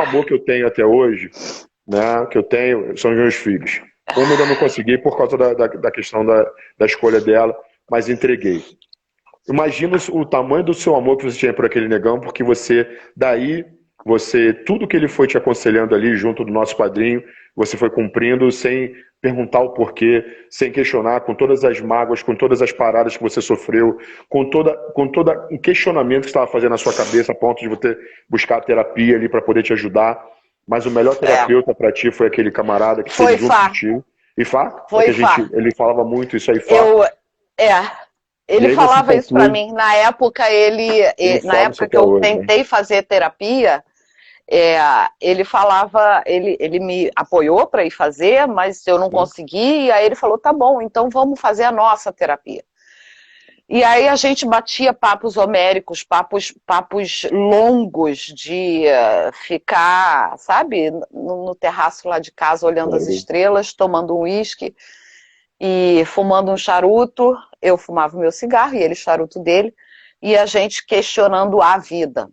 amor que eu tenho até hoje, né, que eu tenho, são os meus filhos. Eu ainda não consegui por causa da questão da escolha dela, mas entreguei. Imagina o tamanho do seu amor que você tinha por aquele negão, porque tudo que ele foi te aconselhando ali junto do nosso padrinho, você foi cumprindo sem perguntar o porquê, sem questionar, com todas as mágoas, com todas as paradas que você sofreu, com todo o questionamento que estava fazendo na sua cabeça, a ponto de você buscar a terapia ali para poder te ajudar. Mas o melhor terapeuta para ti foi aquele camarada que foi esteve junto contigo. Ifá? Foi ele falava muito isso aí, Ifá. Ele falava isso para mim. Na época, na época que eu tentei fazer terapia, ele falava, ele me apoiou para ir fazer, mas eu não consegui, e aí ele falou, tá bom, então vamos fazer a nossa terapia. E aí a gente batia papos homéricos, papos longos de ficar, sabe, no terraço lá de casa, olhando as estrelas, tomando um uísque e fumando um charuto. Eu fumava o meu cigarro e ele charuto dele, e a gente questionando a vida.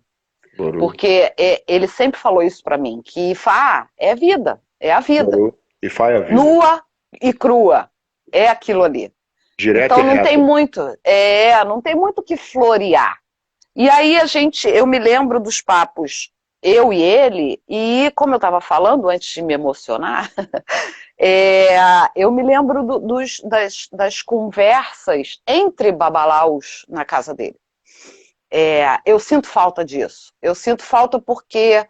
Porque ele sempre falou isso pra mim, que Ifá é vida, é a vida. Ifá é a vida. Nua e crua, é aquilo ali. Direto então não tem muito, não tem muito o que florear. E aí eu me lembro dos papos, eu e ele, e como eu estava falando antes de me emocionar, eu me lembro das conversas entre babalaus na casa dele. Eu sinto falta disso. Eu sinto falta porque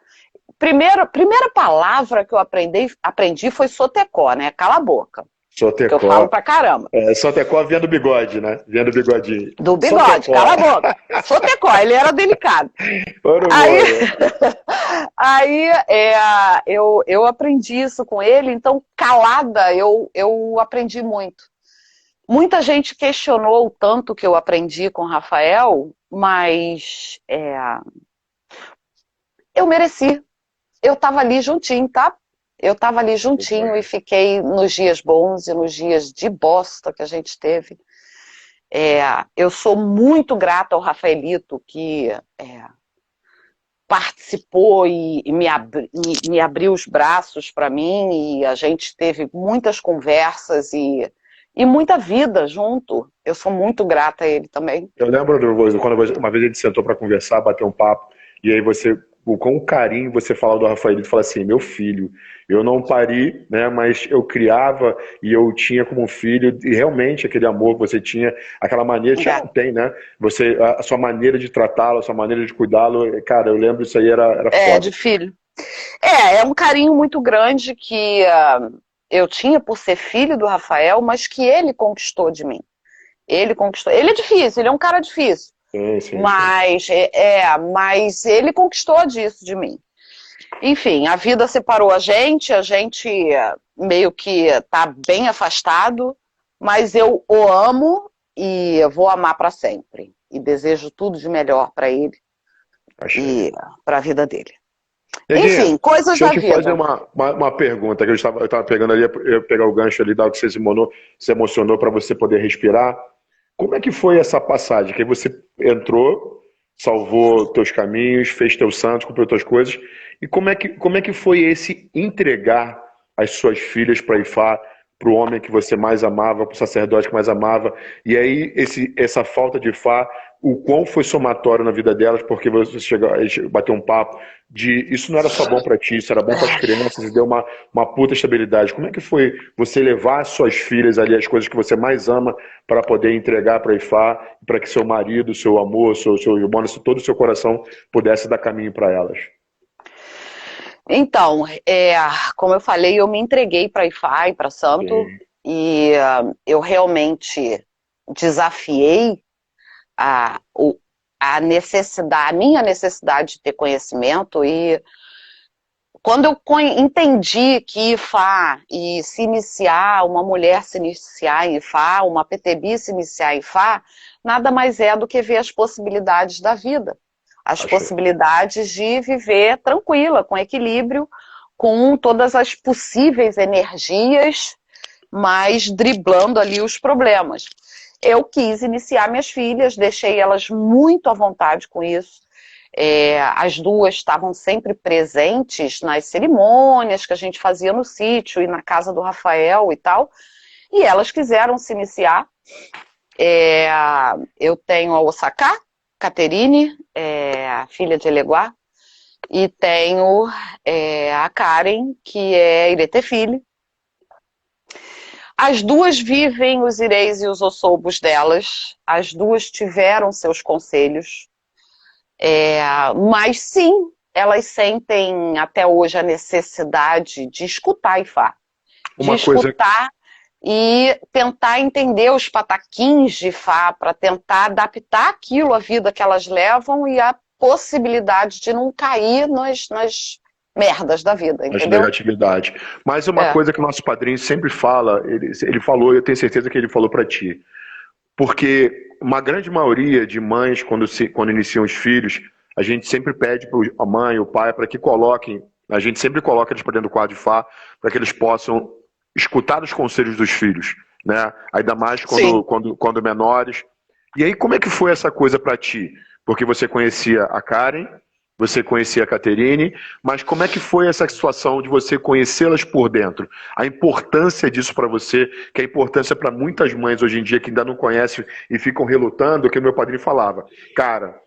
primeira palavra que eu aprendi foi sotecó, né? Cala a boca. Sotecó. Que eu falo pra caramba. Sotecó vinha do bigode, né? Vinha do bigodinho. Do bigode, sotecó. Cala a boca. Sotecó, ele era delicado. Aí eu aprendi isso com ele, então calada eu aprendi muito. Muita gente questionou o tanto que eu aprendi com o Rafael, mas eu mereci. Eu estava ali juntinho, tá? Eu estava ali juntinho e fiquei nos dias bons e nos dias de bosta que a gente teve. Eu sou muito grata ao Rafaelito, que participou e me abriu os braços para mim, e a gente teve muitas conversas e muita vida junto. Eu sou muito grata a ele também. Eu lembro quando uma vez a gente sentou para conversar, bater um papo, e aí você, com carinho, você fala do Rafaelito, fala assim, meu filho, eu não pari, né, mas eu criava e eu tinha como filho, e realmente aquele amor que você tinha, aquela maneira que não tem, né? A sua maneira de tratá-lo, a sua maneira de cuidá-lo, cara, eu lembro isso aí era foda. De filho. É um carinho muito grande que eu tinha por ser filho do Rafael, mas que ele conquistou de mim. Ele conquistou. Ele é difícil, ele é um cara difícil. Sim. Mas ele conquistou disso de mim. Enfim, a vida separou a gente meio que tá bem afastado, mas eu o amo e vou amar para sempre. E desejo tudo de melhor para ele e para a vida dele. Enfim, coisas da vida. Deixa eu te fazer uma pergunta, que eu estava pegando ali, eu ia pegar o gancho ali da hora que você se emocionou para você poder respirar. Como é que foi essa passagem? Que você entrou, salvou teus caminhos, fez teus santos, cumpriu tuas coisas. E como é que foi esse entregar as suas filhas para Ifá, para o homem que você mais amava, para o sacerdote que mais amava? E aí essa falta de Ifá o quão foi somatório na vida delas, porque você chegou, bateu um papo de isso não era só bom para ti, isso era bom para as crianças e deu uma puta estabilidade. Como é que foi você levar suas filhas ali, as coisas que você mais ama, para poder entregar para a Ifá, para que seu marido, seu amor, seu irmão, todo o seu coração pudesse dar caminho para elas? Então, como eu falei, eu me entreguei para Ifá e para Santo, Sim. e eu realmente desafiei a, o- a minha necessidade de ter conhecimento, e quando eu entendi que Ifá e se iniciar, uma mulher se iniciar em Ifá, uma PTB se iniciar em Ifá, nada mais é do que ver as possibilidades da vida. As Achei. possibilidades de viver tranquila, com equilíbrio, com todas as possíveis energias, mas driblando ali os problemas. Eu quis iniciar minhas filhas, deixei elas muito à vontade com isso. As duas estavam sempre presentes nas cerimônias que a gente fazia no sítio e na casa do Rafael e tal, e elas quiseram se iniciar. Eu tenho a Osaka Caterine, filha de Eleguá, e tenho a Karen, que é Irete Filho. As duas vivem os ireis e os ossobos delas, as duas tiveram seus conselhos, mas sim, elas sentem até hoje a necessidade de escutar Ifá, de Uma coisa, escutar e tentar entender os pataquins de Ifá, para tentar adaptar aquilo à vida que elas levam e a possibilidade de não cair nas merdas da vida, as entendeu? negatividades. Mas uma É, coisa que o nosso padrinho sempre fala, ele falou, eu tenho certeza que ele falou para ti, porque uma grande maioria de mães, quando iniciam os filhos, a gente sempre pede para a mãe, o pai, para que coloquem, a gente sempre coloca eles para dentro do quadro de Fá, para que eles possam escutar os conselhos dos filhos, né? Ainda mais sim. quando menores. E aí, como é que foi essa coisa para ti? Porque você conhecia a Karen, você conhecia a Caterine, mas como é que foi essa situação de você conhecê-las por dentro? A importância disso para você, que é a importância para muitas mães hoje em dia que ainda não conhecem e ficam relutando, o que o meu padrinho falava. Cara,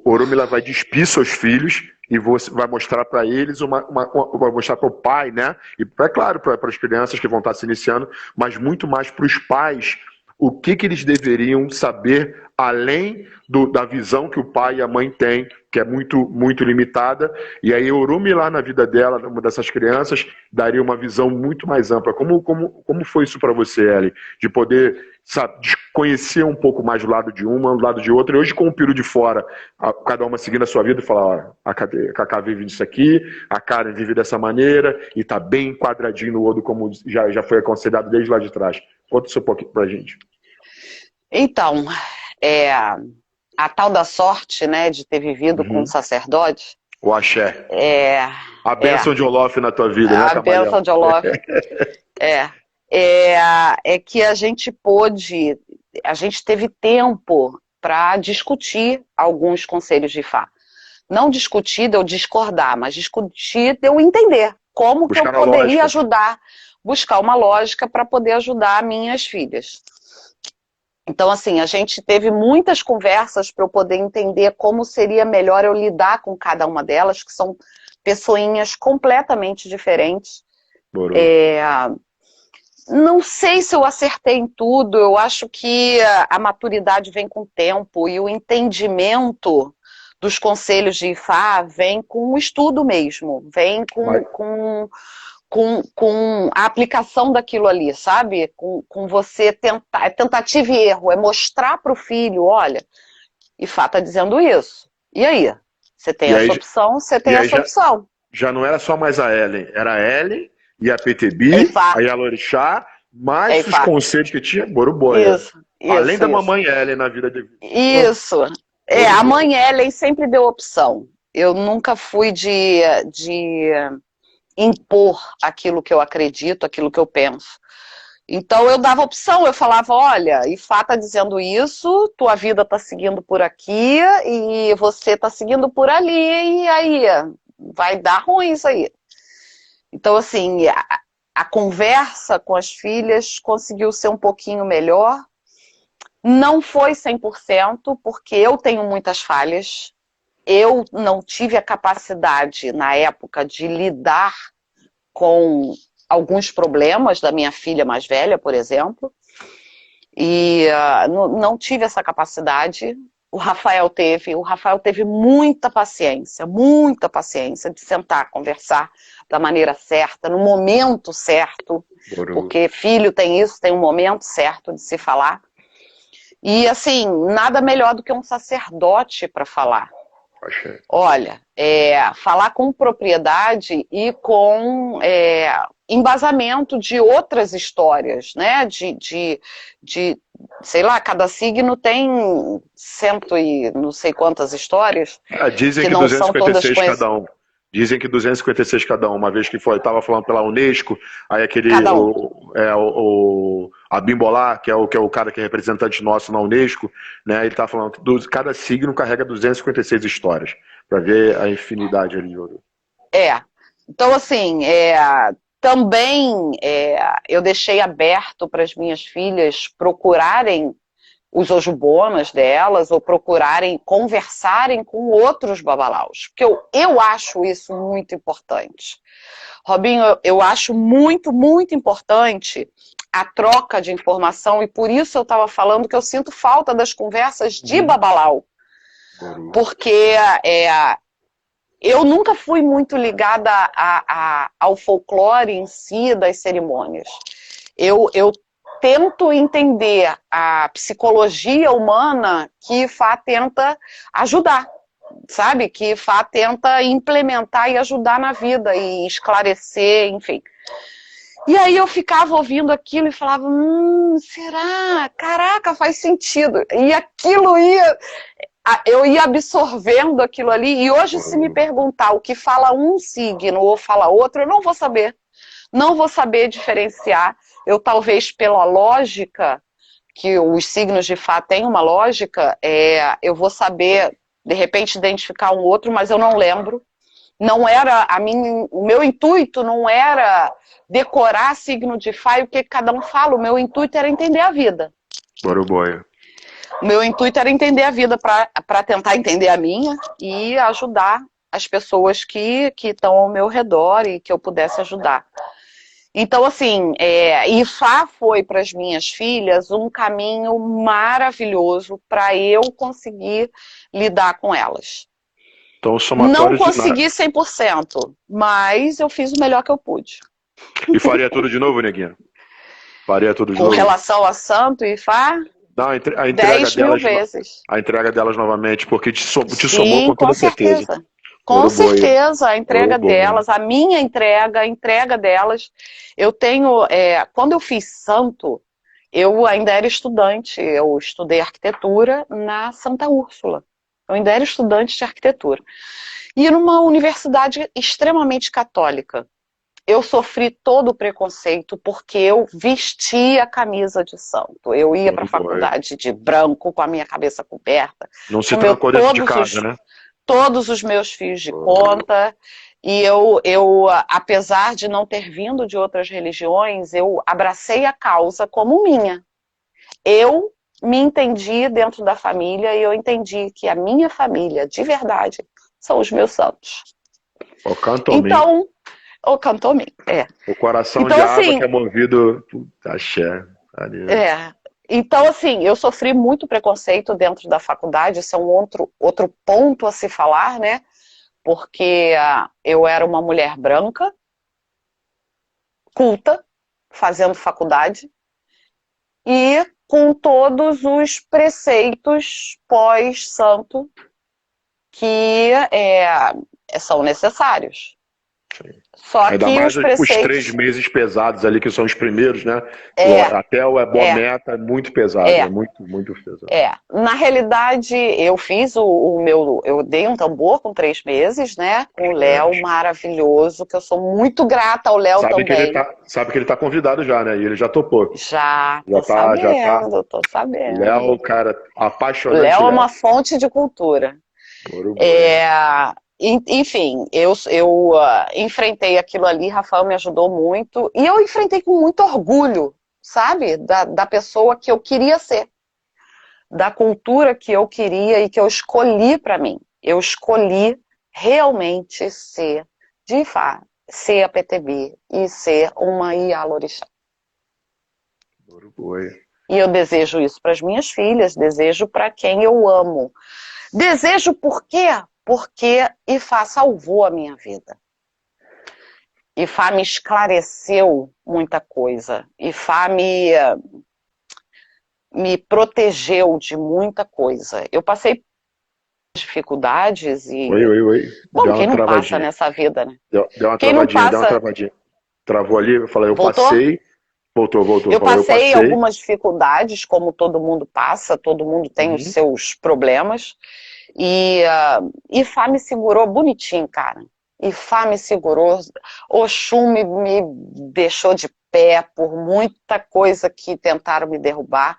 Oromila vai despir seus filhos e você vai mostrar para eles, vai mostrar para o pai, né? E é claro, para as crianças que vão estar se iniciando, mas muito mais para os pais, o que eles deveriam saber além da visão que o pai e a mãe têm, que é muito, muito limitada. E aí Orumi lá na vida dela, uma dessas crianças, daria uma visão muito mais ampla. Como foi isso para você, Ellie? De poder, sabe, conhecer um pouco mais do lado de uma, do lado de outra, e hoje com o Piro de fora, cada uma seguindo a sua vida e falar, ó, a Cacá vive disso aqui, a Karen vive dessa maneira, e tá bem enquadradinho no Odo, como já foi aconselhado desde lá de trás. Conta isso um pouquinho pra gente. Então, a tal da sorte, né, de ter vivido com um Uhum. sacerdote, O axé. é, A é bênção de Olof na tua vida, né, a Camarela? bênção de Olof, é, é que a gente teve tempo para discutir alguns conselhos de Ifá. Não discutir de eu discordar, mas discutir de eu entender como que eu Buscar a poderia lógica. ajudar, buscar uma lógica para poder ajudar minhas filhas. Então, assim, a gente teve muitas conversas para eu poder entender como seria melhor eu lidar com cada uma delas, que são pessoinhas completamente diferentes. Moro. Não sei se eu acertei em tudo, eu acho que a maturidade vem com o tempo e o entendimento dos conselhos de Ifá vem com o estudo mesmo, vem Mas, com a aplicação daquilo ali, sabe? Com você tentar, é tentativa e erro, é mostrar para o filho, olha, Ifá está dizendo isso. E aí? Você tem e aí, essa opção, você e tem aí essa opção. já não era só mais a Ellen, era a Ellen e a É PTB, Ifá, a Yalorixá, é mais os Ifá. conselhos que tinha, Boruboia. Isso, Além isso, da isso. mamãe Ellen na vida de. Pô, Isso. A Boruboia. mãe Ellen sempre deu opção. Eu nunca fui de impor aquilo que eu acredito, aquilo que eu penso. Então eu dava opção, eu falava, olha, Ifá está dizendo isso, tua vida está seguindo por aqui e você está seguindo por ali, e aí vai dar ruim isso aí. Então, assim, a conversa com as filhas conseguiu ser um pouquinho melhor. Não foi 100%, porque eu tenho muitas falhas. Eu não tive a capacidade, na época, de lidar com alguns problemas da minha filha mais velha, por exemplo. E não tive essa capacidade. O Rafael teve muita paciência de sentar, conversar da maneira certa, no momento certo, porque filho tem isso, tem um momento certo de se falar. E assim, nada melhor do que um sacerdote para falar. Olha, falar com propriedade e com embasamento de outras histórias, né? Sei lá, cada signo tem cento e não sei quantas histórias. Dizem que não 256 cada um. Dizem que 256 cada um, uma vez que estava falando pela Unesco, aí aquele a Bimbolá, que é o cara que é representante nosso na Unesco, né? Ele tá falando que cada signo carrega 256 histórias, para ver a infinidade ali. Então assim, também eu deixei aberto para as minhas filhas procurarem os ojubonas delas, ou procurarem conversarem com outros babalaus, porque eu acho isso muito importante. Robinho, eu acho muito, muito importante a troca de informação, e por isso eu estava falando que eu sinto falta das conversas de babalau, porque eu nunca fui muito ligada ao folclore em si das cerimônias. Eu tento entender a psicologia humana que Fá tenta ajudar, sabe? Que Fá tenta implementar e ajudar na vida, e esclarecer, enfim. E aí eu ficava ouvindo aquilo e falava, será? Caraca, faz sentido. E aquilo eu ia absorvendo aquilo ali, e hoje se me perguntar o que fala um signo ou fala outro, eu não vou saber. Não vou saber diferenciar. Eu talvez pela lógica, que os signos de Fá têm uma lógica, eu vou saber, de repente, identificar um outro, mas eu não lembro. Não era, o meu intuito não era decorar signo de Fá e o que cada um fala, o meu intuito era entender a vida. O meu intuito era entender a vida para tentar entender a minha e ajudar as pessoas que estão ao meu redor e que eu pudesse ajudar. Então, assim, e Fá foi para as minhas filhas um caminho maravilhoso para eu conseguir lidar com elas. Então, não consegui 100%, mas eu fiz o melhor que eu pude. E faria tudo de novo, neguinha? Faria tudo de novo? Com relação a Santo e Fá? Não, a entrega 10 mil vezes. A entrega delas novamente, porque te somou com toda certeza. Com certeza, a entrega delas, a minha entrega, a entrega delas. Eu tenho, quando eu fiz Santo, eu ainda era estudante, eu estudei arquitetura na Santa Úrsula. Eu ainda era estudante de arquitetura. E numa universidade extremamente católica. Eu sofri todo o preconceito porque eu vestia a camisa de santo. Eu ia para a faculdade de branco, com a minha cabeça coberta. Não se trancou dentro de casa, né? Todos os meus fios de conta. E eu, apesar de não ter vindo de outras religiões, eu abracei a causa como minha. Eu me entendi dentro da família e eu entendi que a minha família, de verdade, são os meus santos. Então, o Cantomim, O coração então, de água assim, que é movido... Axé. Então, assim, eu sofri muito preconceito dentro da faculdade, esse é um outro ponto a se falar, né? Porque eu era uma mulher branca, culta, fazendo faculdade, e com todos os preceitos pós-santo que são necessários. Sim. Só ainda que mais os preceitos... 3 meses pesados ali, que são os primeiros, né? Até o boa meta é muito pesado, é muito, muito pesado. Na realidade, eu fiz eu dei um tambor com 3 meses, né? Com o Léo, maravilhoso, que eu sou muito grata ao Léo também. Sabe que ele tá convidado já, né? E ele já topou. Tô sabendo. Léo, cara, apaixonante. Léo é uma fonte de cultura. Enfim, eu enfrentei aquilo ali, Rafael me ajudou muito, e eu enfrentei com muito orgulho, sabe, da pessoa que eu queria ser. da cultura que eu queria e que eu escolhi para mim. Eu escolhi realmente ser de Ifá, ser a PTB e ser uma Ialorixá. E eu desejo isso para as minhas filhas, desejo para quem eu amo. Desejo por quê? Porque Ifá salvou a minha vida. Ifá me esclareceu muita coisa. Ifá me protegeu de muita coisa. Eu passei dificuldades e... Oi. Bom, Deu quem uma não passa travadinha. nessa vida, né? Deu uma Quem não travadinha, deu uma passa... travadinha. Travou ali, eu falei, eu Voltou? passei. Voltou. Eu Falou, eu passei passei. algumas dificuldades, como todo mundo passa, todo mundo tem os seus problemas. E Ifá me segurou bonitinho, cara. Ifá me segurou. Oxum me deixou de pé por muita coisa que tentaram me derrubar.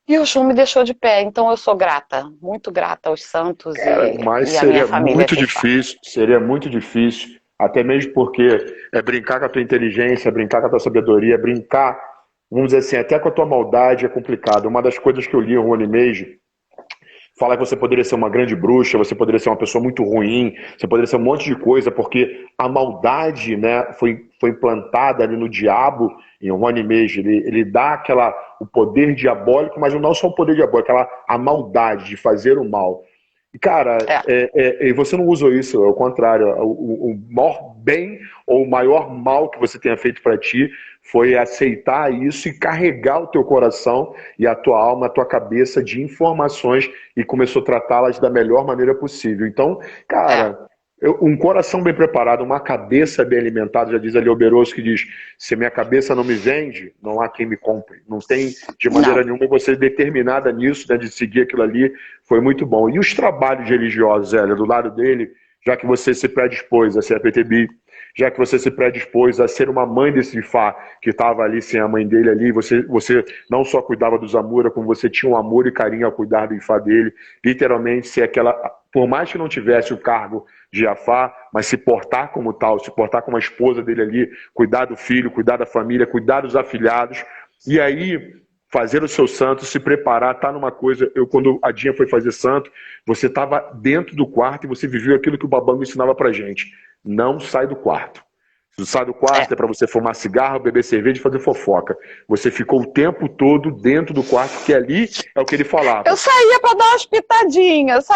E Oxum me deixou de pé. Então eu sou grata, muito grata aos santos Mas e à minha seria família muito de Ifá. difícil, seria muito difícil, até mesmo porque é brincar com a tua inteligência, é brincar com a tua sabedoria, é brincar, vamos dizer assim, até com a tua maldade é complicado. Uma das coisas que eu li em Rony Meiji fala que você poderia ser uma grande bruxa, você poderia ser uma pessoa muito ruim, você poderia ser um monte de coisa, porque a maldade, né, foi implantada ali no diabo, em Rony Meiji, ele dá o poder diabólico, mas não só o poder diabólico, a maldade de fazer o mal. E, cara, e você não usa isso, é o contrário. O maior bem ou o maior mal que você tenha feito para ti foi aceitar isso e carregar o teu coração e a tua alma, a tua cabeça de informações e começou a tratá-las da melhor maneira possível. Então, cara, um coração bem preparado, uma cabeça bem alimentada, já diz ali Oberosco, que diz, se minha cabeça não me vende, não há quem me compre. Não tem de maneira nenhuma, você determinada nisso, né, de seguir aquilo ali, foi muito bom. E os trabalhos religiosos, Hélia, do lado dele, já que você se predispôs a ser a PTB, já que você se predispôs a ser uma mãe desse Ifá, que estava ali sem a mãe dele ali, você não só cuidava dos Amura, como você tinha um amor e carinho a cuidar do Ifá dele, literalmente ser aquela, por mais que não tivesse o cargo de Ifá, mas se portar como tal, se portar como a esposa dele ali, cuidar do filho, cuidar da família, cuidar dos afilhados, e aí fazer o seu santo, se preparar, tá numa coisa, quando a Dinha foi fazer santo, você estava dentro do quarto e você viveu aquilo que o Babango ensinava pra gente. Não sai do quarto. Se sai do quarto é para você fumar cigarro, beber cerveja e fazer fofoca. Você ficou o tempo todo dentro do quarto, porque ali é o que ele falava. Eu saía para dar umas pitadinhas,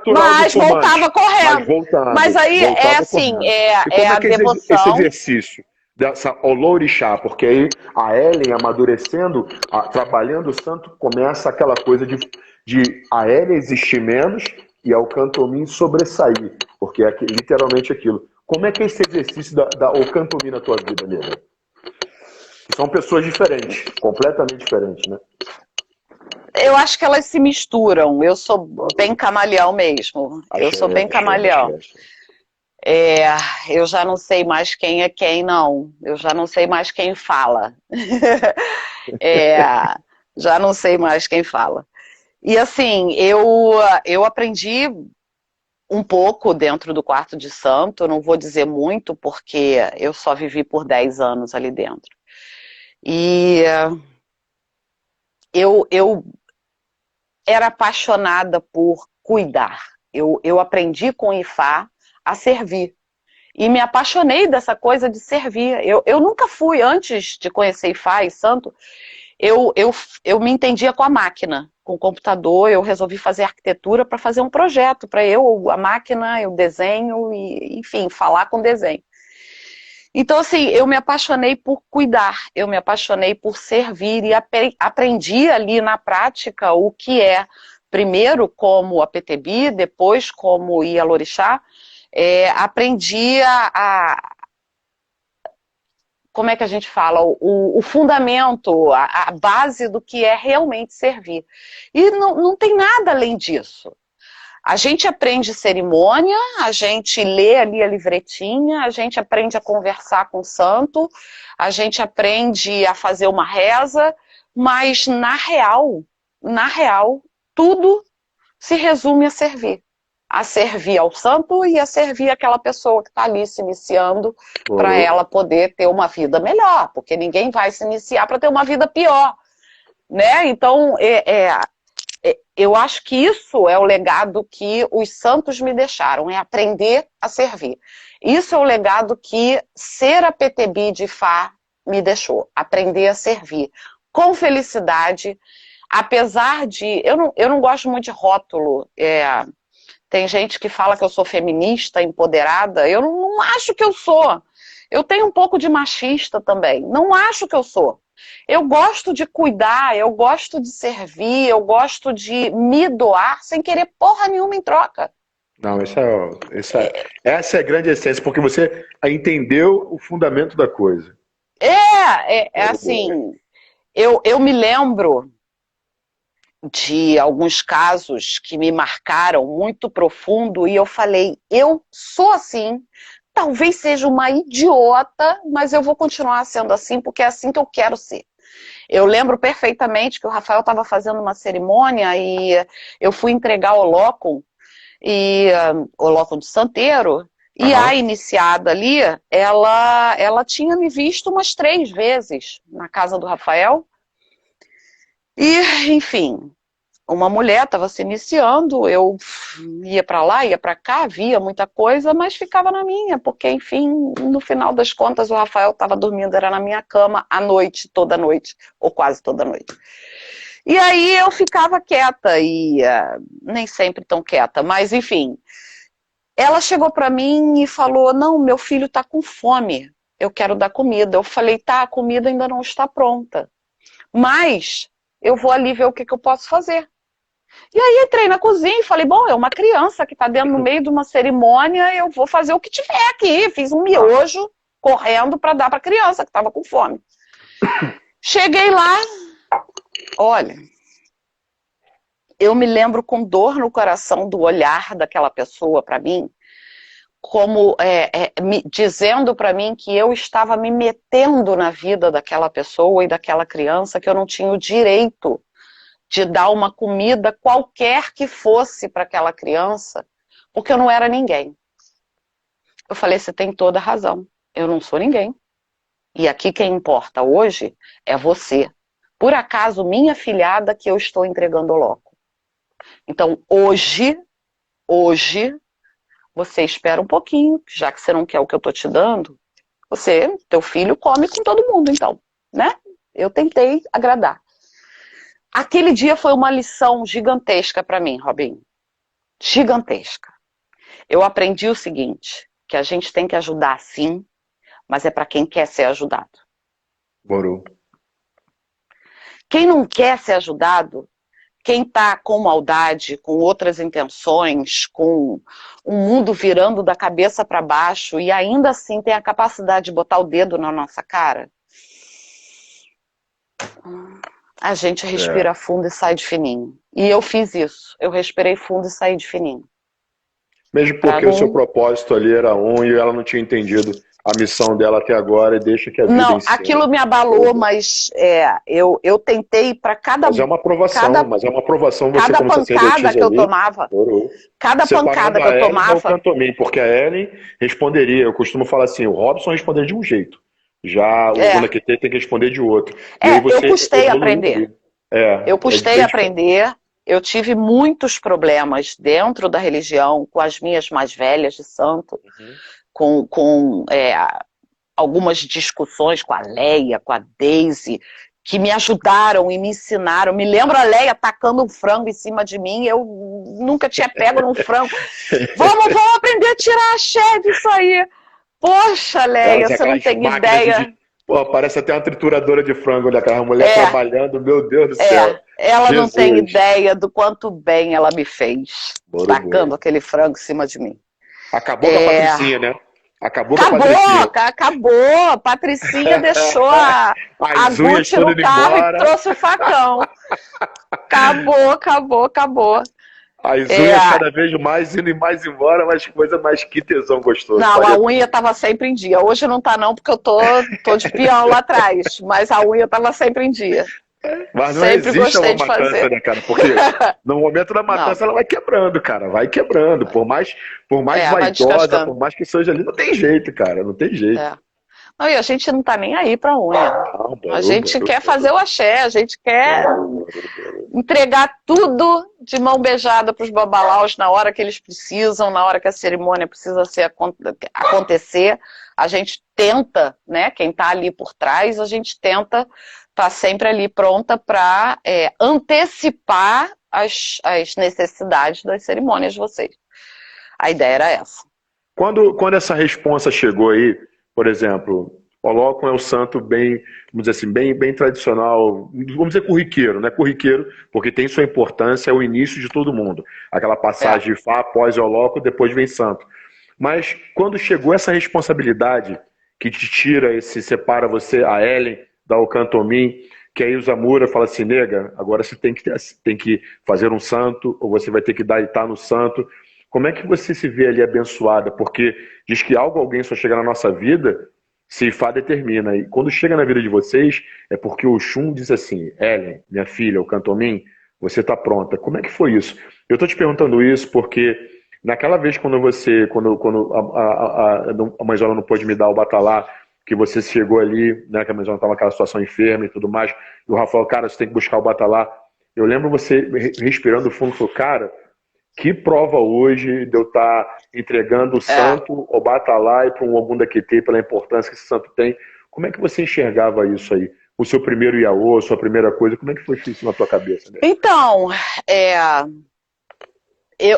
mas voltava correndo. Mas aí é assim, é a devoção. Esse exercício dessa Olorixá, porque aí a Ellen amadurecendo, trabalhando o santo, começa aquela coisa de a Ellen existir menos e ao Cantomim sobressair, porque é literalmente aquilo. Como é que é esse exercício da Ocantomim na tua vida, Nena? São pessoas diferentes, completamente diferentes, né? Eu acho que elas se misturam. Eu sou bem camaleão mesmo. Eu sou bem camaleão. Eu já não sei mais quem é quem, não. Eu já não sei mais quem fala. Já não sei mais quem fala. E assim, eu aprendi um pouco dentro do quarto de santo, não vou dizer muito, porque eu só vivi por 10 anos ali dentro. E eu era apaixonada por cuidar. Eu aprendi com Ifá a servir. E me apaixonei dessa coisa de servir. Eu nunca fui, antes de conhecer Ifá e santo, eu me entendia com a máquina, com o computador. Eu resolvi fazer arquitetura para fazer um projeto, para a máquina, eu desenho, e, enfim, falar com desenho. Então, assim, eu me apaixonei por cuidar, eu me apaixonei por servir e aprendi ali na prática o que é, primeiro como a PTB, depois como Ialorixá, aprendi como é que a gente fala, o fundamento, a base do que é realmente servir. E não tem nada além disso. A gente aprende cerimônia, a gente lê ali a livretinha, a gente aprende a conversar com o santo, a gente aprende a fazer uma reza, mas na real, tudo se resume a servir. A servir ao santo e a servir aquela pessoa que está ali se iniciando para ela poder ter uma vida melhor, porque ninguém vai se iniciar para ter uma vida pior. né? Então, eu acho que isso é o legado que os santos me deixaram, é aprender a servir. Isso é o legado que ser a PTB de Fá me deixou, aprender a servir com felicidade, apesar de... Eu não gosto muito de rótulo, tem gente que fala que eu sou feminista, empoderada, eu não acho que eu sou. Eu tenho um pouco de machista também, não acho que eu sou. Eu gosto de cuidar, eu gosto de servir, eu gosto de me doar sem querer porra nenhuma em troca. Não, essa é a grande essência, porque você entendeu o fundamento da coisa. Assim, eu me lembro de alguns casos que me marcaram muito profundo e eu falei, eu sou assim, talvez seja uma idiota, mas eu vou continuar sendo assim porque é assim que eu quero ser. Eu lembro perfeitamente que o Rafael estava fazendo uma cerimônia e eu fui entregar o lócum de santeiro, e a iniciada ali, ela tinha me visto umas 3 vezes na casa do Rafael. E, enfim, uma mulher estava se iniciando, eu ia para lá, ia para cá, via muita coisa, mas ficava na minha, porque, enfim, no final das contas, o Rafael estava dormindo, era na minha cama, à noite, toda noite, ou quase toda noite. E aí eu ficava quieta, e nem sempre tão quieta, mas, enfim, ela chegou para mim e falou, não, meu filho está com fome, eu quero dar comida. Eu falei, tá, a comida ainda não está pronta, mas eu vou ali ver o que eu posso fazer. E aí entrei na cozinha e falei, bom, é uma criança que está dentro no meio de uma cerimônia, eu vou fazer o que tiver aqui. Fiz um miojo correndo para dar para a criança que estava com fome. Cheguei lá, olha, eu me lembro com dor no coração do olhar daquela pessoa para mim, como dizendo para mim que eu estava me metendo na vida daquela pessoa e daquela criança, que eu não tinha o direito de dar uma comida qualquer que fosse para aquela criança, porque eu não era ninguém. Eu falei, você tem toda a razão, eu não sou ninguém. E aqui quem importa hoje é você. Por acaso, minha filhada que eu estou entregando ao loco. Então, hoje, você espera um pouquinho, já que você não quer o que eu estou te dando, teu filho come com todo mundo, então, né? Eu tentei agradar. Aquele dia foi uma lição gigantesca para mim, Robinho. Gigantesca. Eu aprendi o seguinte, que a gente tem que ajudar sim, mas é para quem quer ser ajudado. Morou. Quem não quer ser ajudado, quem está com maldade, com outras intenções, com o mundo virando da cabeça para baixo e ainda assim tem a capacidade de botar o dedo na nossa cara, a gente respira fundo e sai de fininho. E eu fiz isso. Eu respirei fundo e saí de fininho. Mesmo porque o seu propósito ali era e ela não tinha entendido a missão dela até agora e deixa que a vida Não, aquilo me abalou, mas eu tentei para cada... Mas é uma aprovação você cada como pancada que eu tomava. Cada pancada que eu tomava... Quanto a mim, porque a Ellen responderia, eu costumo falar assim, o Robson responderia de um jeito. Já o Bruna QT tem que responder de outro. Eu custei aprender. Eu custei aprender. Eu tive muitos problemas dentro da religião, com as minhas mais velhas de santo, com algumas discussões com a Leia, com a Daisy, que me ajudaram e me ensinaram. Me lembro a Leia tacando um frango em cima de mim, eu nunca tinha pego num frango. Vamos aprender a tirar axé disso aí. Poxa, Leia, você não tem ideia. Pô, parece até uma trituradora de frango, né? Aquela mulher trabalhando, meu Deus do céu. Ela não tem ideia do quanto bem ela me fez, tacando aquele frango em cima de mim. Acabou com a Patricinha, né? Acabou. A Patricinha deixou a Gucci no carro e trouxe o facão. Acabou. As unhas cada vez mais indo mais embora, mas coisa mais que tesão gostoso. Não, a unha estava sempre em dia. Hoje não tá não, porque eu tô de peão lá atrás. Mas a unha estava sempre em dia. Mas não sempre existe gostei uma matança, de fazer. né, cara? Porque no momento da matança ela vai quebrando, cara. Vai quebrando. Por mais vaidosa, por mais que seja ali, não tem jeito, cara. Não tem jeito. Não, e a gente não tá nem aí pra unha. A gente quer fazer o axé, a gente quer entregar tudo de mão beijada pros babalaus na hora que eles precisam, na hora que a cerimônia precisa acontecer. A gente tenta, né, quem tá ali por trás, a gente tenta estar sempre ali pronta para antecipar as necessidades das cerimônias de vocês. A ideia era essa. Quando essa responsa chegou aí, por exemplo, Olócuo é um santo bem, vamos dizer assim, bem tradicional, vamos dizer corriqueiro, né? Corriqueiro, porque tem sua importância, é o início de todo mundo. Aquela passagem de Fá, após Olócuo, depois vem santo. Mas quando chegou essa responsabilidade que te tira, separa você, a Ellen, da Ocantomim, que aí o Zamura fala assim, nega, agora você tem que fazer um santo, ou você vai ter que estar no santo. Como é que você se vê ali abençoada? Porque diz que alguém só chega na nossa vida se Fá determina. E quando chega na vida de vocês, é porque o Xum diz assim, Ellen, minha filha, Ocantomim, você está pronta. Como é que foi isso? Eu estou te perguntando isso porque naquela vez quando a mãezona não pôde me dar o batalá, que você chegou ali, né, que a mãezona estava naquela situação enferma e tudo mais, e o Rafael, cara, você tem que buscar o batalá. Eu lembro você respirando fundo, falou, cara, que prova hoje de eu estar entregando o santo, o batalá e para um Ogum Daquetê, pela importância que esse santo tem. Como é que você enxergava isso aí? O seu primeiro Iaô, a sua primeira coisa, como é que foi isso na tua cabeça? Né? Então,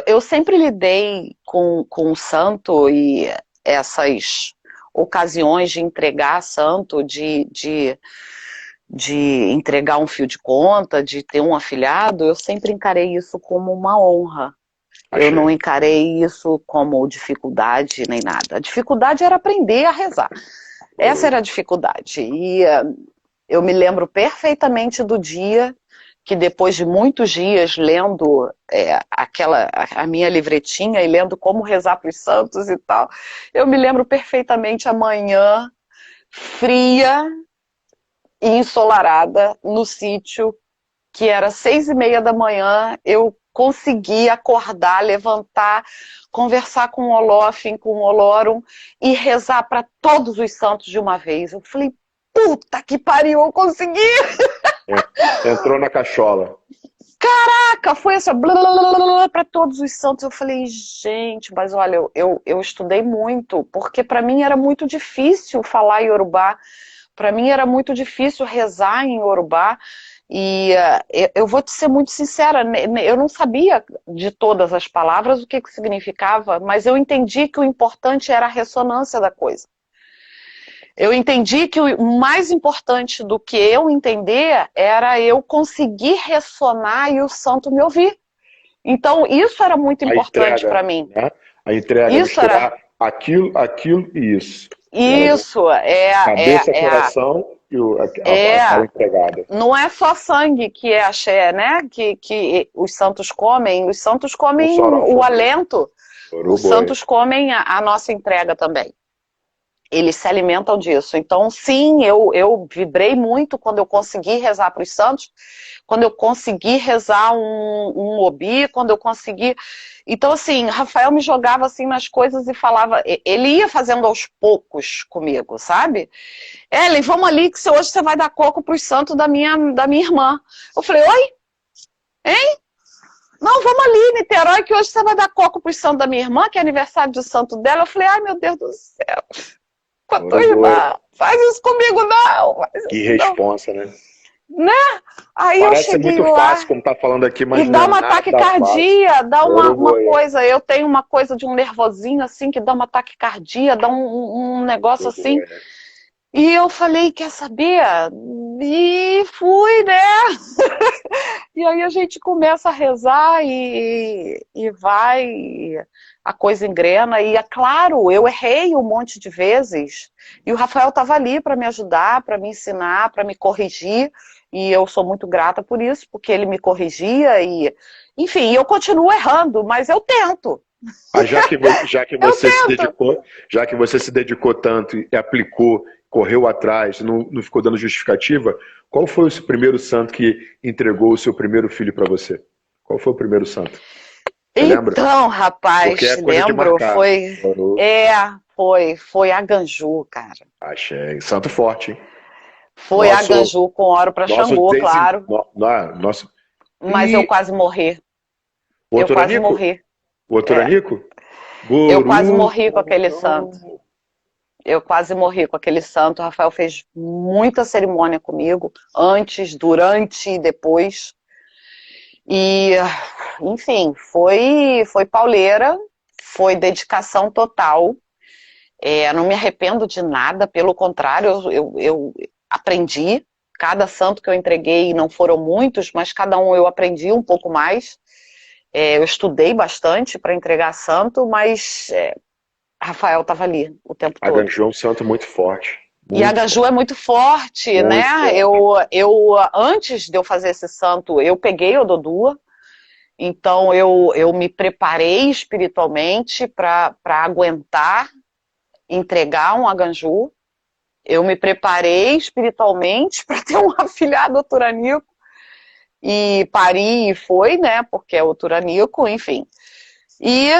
eu sempre lidei com o santo e essas ocasiões de entregar santo, de entregar um fio de conta, de ter um afilhado, eu sempre encarei isso como uma honra. Eu não encarei isso como dificuldade nem nada. A dificuldade era aprender a rezar. Essa era a dificuldade. E eu me lembro perfeitamente do dia que depois de muitos dias lendo a minha livretinha e lendo como rezar para os santos e tal, eu me lembro perfeitamente a manhã fria e ensolarada no sítio, que era 6:30 da manhã, eu consegui acordar, levantar, conversar com o Olófin, com o Olórum e rezar para todos os santos de uma vez. Eu falei, puta que pariu, eu consegui! Entrou na cachola. Caraca, foi assim, para todos os santos. Eu falei, gente, mas olha, eu estudei muito, porque para mim era muito difícil falar Iorubá, para mim era muito difícil rezar em Iorubá. E eu vou te ser muito sincera, eu não sabia de todas as palavras o que significava, mas eu entendi que o importante era a ressonância da coisa. Eu entendi que o mais importante do que eu entender era eu conseguir ressonar e o santo me ouvir. Então isso era muito importante para mim. Né? A entrega, isso era aquilo e isso. Isso, cabeça, coração e a entregada. Não é só sangue que é axé, né? Que os santos comem o alento, os santos comem a nossa entrega também. Eles se alimentam disso. Então, sim, eu vibrei muito quando eu consegui rezar para os santos, quando eu consegui rezar um obi, quando eu consegui... Então, assim, Rafael me jogava assim nas coisas e falava... Ele ia fazendo aos poucos comigo, sabe? Ellen, vamos ali que hoje você vai dar coco para os santos da minha irmã. Eu falei, oi? Hein? Não, vamos ali em Niterói que hoje você vai dar coco para os santos da minha irmã, que é aniversário do santo dela. Eu falei, ai meu Deus do céu... Com a tua irmã, faz isso comigo não. Que responsa, né? Né? Aí parece eu cheguei muito lá, fácil, como tá falando aqui, mas e dá uma taquicardia, dá uma coisa, eu tenho uma coisa de um nervosinho assim, que dá uma taquicardia, dá um negócio assim. E eu falei, quer saber? E fui, né? E aí a gente começa a rezar e vai, a coisa engrena. E é claro, eu errei um monte de vezes. E o Rafael estava ali para me ajudar, para me ensinar, para me corrigir. E eu sou muito grata por isso, porque ele me corrigia. E, enfim, eu continuo errando, mas eu tento. Já que você se dedicou tanto e aplicou, correu atrás, não ficou dando justificativa, qual foi o primeiro santo que entregou o seu primeiro filho para você? Qual foi o primeiro santo? Você lembra? Rapaz, lembro, foi a Ganju, cara. Achei. Santo forte, hein? Foi a Nosso, Ganju com oro pra nosso Xangô, desi... claro. Nosso... Mas eu E quase morri. o Eu outro era quase Nico? morri. O outro era É, Nico? eu quase Boru. morri com aquele santo. Eu quase morri com aquele santo. O Rafael fez muita cerimônia comigo, antes, durante e depois. E, enfim, foi pauleira, foi dedicação total. Não me arrependo de nada, pelo contrário, eu aprendi. Cada santo que eu entreguei, não foram muitos, mas cada um eu aprendi um pouco mais. Eu estudei bastante para entregar santo, mas Rafael estava ali o tempo A todo. Ganju é um santo muito forte. E a Muito Gaju é forte. muito forte, né? Muito forte. Antes de eu fazer esse santo, eu peguei Ododua, então eu me preparei espiritualmente para aguentar entregar um Aganju. Eu me preparei espiritualmente para ter um afilhado Oturanico. E pari e foi, né? Porque é Oturanico, enfim. E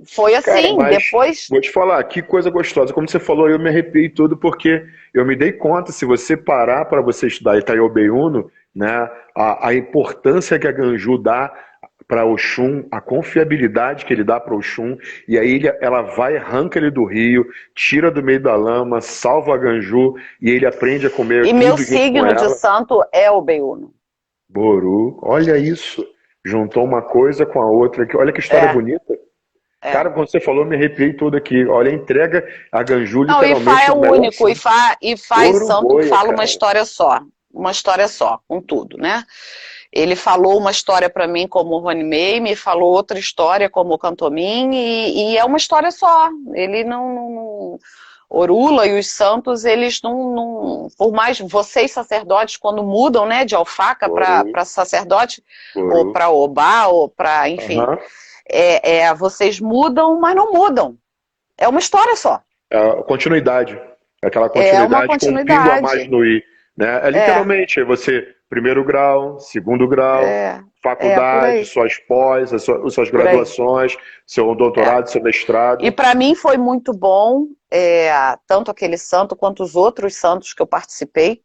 foi Cara, assim, mas depois. vou te falar, que coisa gostosa. Como você falou, eu me arrepiei todo porque eu me dei conta, se você parar para você estudar Itaiobeiuno, né, a importância que a Ganju dá para Oxum, a confiabilidade que ele dá para Oxum, e aí ela vai, arranca ele do rio, tira do meio da lama, salva a Ganju, e ele aprende a comer E meu tudo junto com signo de ela. santo é o Beiuno. Boru, olha isso. Juntou uma coisa com a outra aqui. Olha que história É, bonita. é. Cara, quando você falou, me arrepiei todo aqui. Olha, entrega a Ganju, Não, Ifá literalmente, é o o melhor único, santo. Ifá e santo Ouro-boia, fala uma cara. história só. Uma história só, com tudo, né? Ele falou uma história para mim como o Rony May, me falou outra história como o Cantomin, e é uma história só. Ele não. Orula e os santos, eles não. Por mais vocês sacerdotes, quando mudam, né, de alfaca Ouro, para sacerdote, ou ouro. para obá, ou para. Enfim. Aham. Vocês mudam, mas não mudam. É uma história só. É a continuidade. Aquela É uma continuidade com um pingo a mais continuidade. no i. Né? É É, literalmente, é você, primeiro grau, segundo grau, é, por faculdade, aí, suas pós, as suas por aí. graduações, seu É. doutorado, seu E mestrado. para mim foi muito bom, tanto aquele santo quanto os outros santos que eu participei.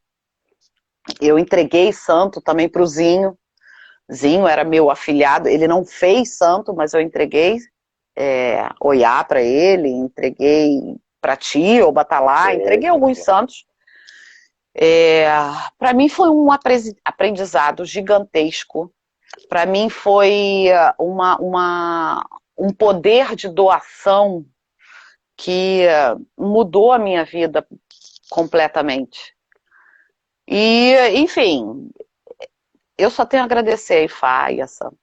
Eu entreguei santo também para o Zinho. Zinho era meu afilhado, ele não fez santo, mas eu entreguei Oiá para ele, entreguei para ti, ou Batalá, entreguei alguns santos. Para mim foi um aprendizado gigantesco. Para mim foi um poder de doação que mudou a minha vida completamente. E, enfim, eu só tenho a agradecer a Ifá e a Santa.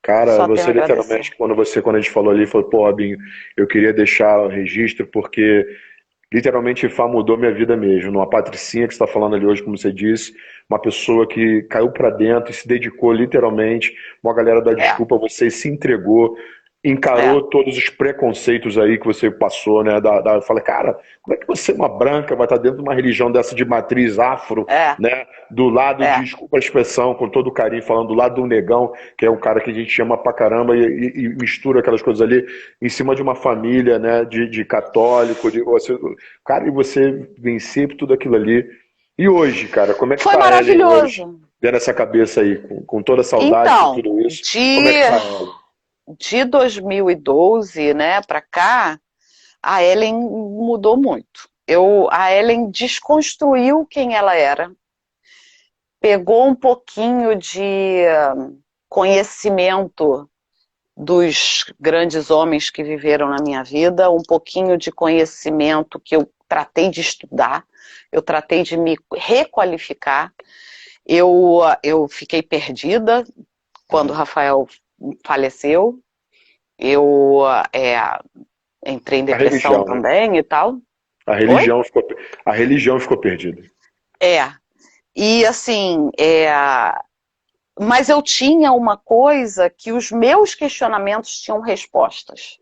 Cara, Só tenho a você agradecer. literalmente, quando a gente falou ali, falou, pô, Robinho, eu queria deixar o registro porque literalmente Ifá mudou minha vida mesmo. Uma patricinha que você está falando ali hoje, como você disse, uma pessoa que caiu pra dentro e se dedicou literalmente. Uma galera dá É, desculpa, você se entregou, é, encarou todos os preconceitos aí que você passou, né? Fala, cara, como é que você, uma branca, vai estar dentro de uma religião dessa de matriz afro, é, né? Do lado, é. desculpa a expressão, com todo carinho, falando do lado do negão, que é um cara que a gente chama pra caramba e mistura aquelas coisas ali em cima de uma família, né? De católico, cara, e você vencer tudo aquilo ali. E hoje, cara, como é que Foi tá a Ellen hoje? maravilhoso. Dentro dessa cabeça aí, com toda a saudade, com Então, tudo isso. Como é que tá ela? de 2012, né, para cá, a Ellen mudou muito. A Ellen desconstruiu quem ela era, pegou um pouquinho de conhecimento dos grandes homens que viveram na minha vida, um pouquinho de conhecimento que eu tratei de estudar, eu tratei de me requalificar. Eu fiquei perdida quando o Rafael faleceu. Eu entrei em A depressão religião, né? também e tal. A Oi? religião ficou, a religião ficou perdida. É. E assim, mas eu tinha uma coisa que os meus questionamentos tinham respostas.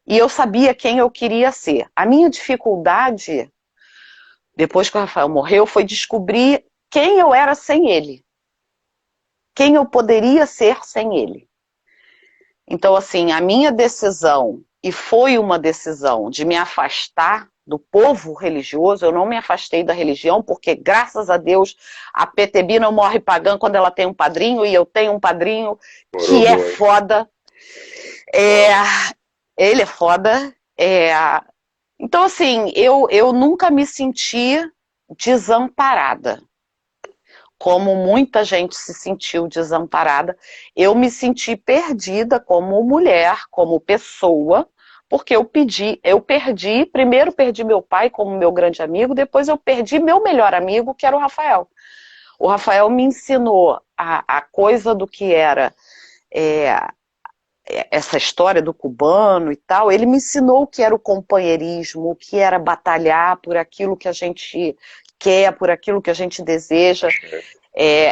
E eu sabia quem eu queria ser. A minha dificuldade, depois que o Rafael morreu, foi descobrir quem eu era sem ele. Quem eu poderia ser sem ele. Então, assim, a minha decisão e foi uma decisão de me afastar do povo religioso. Eu não me afastei da religião, porque, graças a Deus, a PTB não morre pagã quando ela tem um padrinho, e eu tenho um padrinho que é foda. Ele é foda. Então, assim, eu nunca me senti desamparada, como muita gente se sentiu desamparada. Eu me senti perdida como mulher, como pessoa, porque primeiro perdi meu pai como meu grande amigo, depois eu perdi meu melhor amigo, que era o Rafael. O Rafael me ensinou a coisa do que era essa história do cubano e tal. Ele me ensinou o que era o companheirismo, o que era batalhar por aquilo que a gente quer, por aquilo que a gente deseja.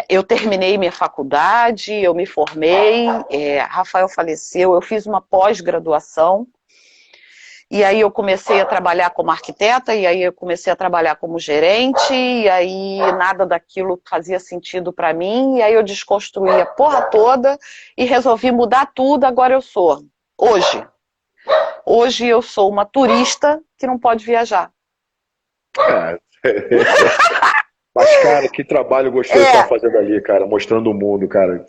Eu terminei minha faculdade, eu me formei, Rafael faleceu, eu fiz uma pós-graduação, e aí eu comecei a trabalhar como arquiteta, e aí eu comecei a trabalhar como gerente, e aí nada daquilo fazia sentido para mim, e aí eu desconstruí a porra toda e resolvi mudar tudo. Agora eu sou, hoje eu sou uma turista que não pode viajar. Mas, cara, que trabalho gostoso você tá fazendo ali, cara, mostrando o mundo, cara.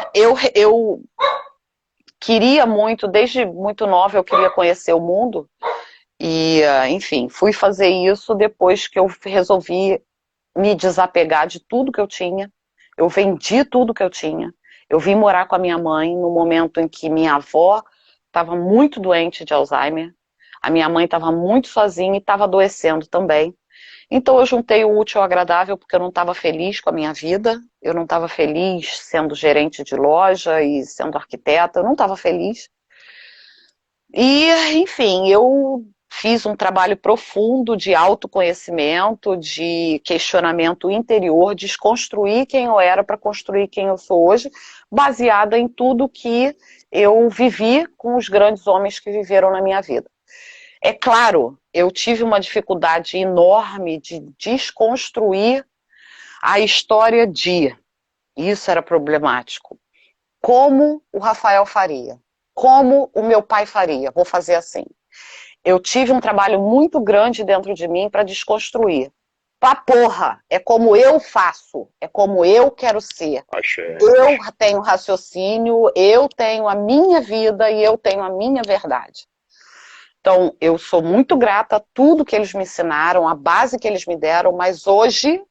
Eu queria muito, desde muito nova eu queria conhecer o mundo, e, enfim, fui fazer isso depois que eu resolvi me desapegar de tudo que eu tinha. Eu vendi tudo que eu tinha. Eu vim morar com a minha mãe no momento em que minha avó estava muito doente de Alzheimer, a minha mãe estava muito sozinha e estava adoecendo também. Então eu juntei o útil ao agradável, porque eu não estava feliz com a minha vida, eu não estava feliz sendo gerente de loja e sendo arquiteta, eu não estava feliz. E, enfim, eu fiz um trabalho profundo de autoconhecimento, de questionamento interior, desconstruir quem eu era para construir quem eu sou hoje, baseada em tudo que eu vivi com os grandes homens que viveram na minha vida. É claro, eu tive uma dificuldade enorme de desconstruir a história isso era problemático, como o Rafael faria, como o meu pai faria, vou fazer assim. Eu tive um trabalho muito grande dentro de mim para desconstruir. Pá, porra, é como eu faço, é como eu quero ser. Eu tenho raciocínio, eu tenho a minha vida e eu tenho a minha verdade. Então, eu sou muito grata a tudo que eles me ensinaram, a base que eles me deram, mas hoje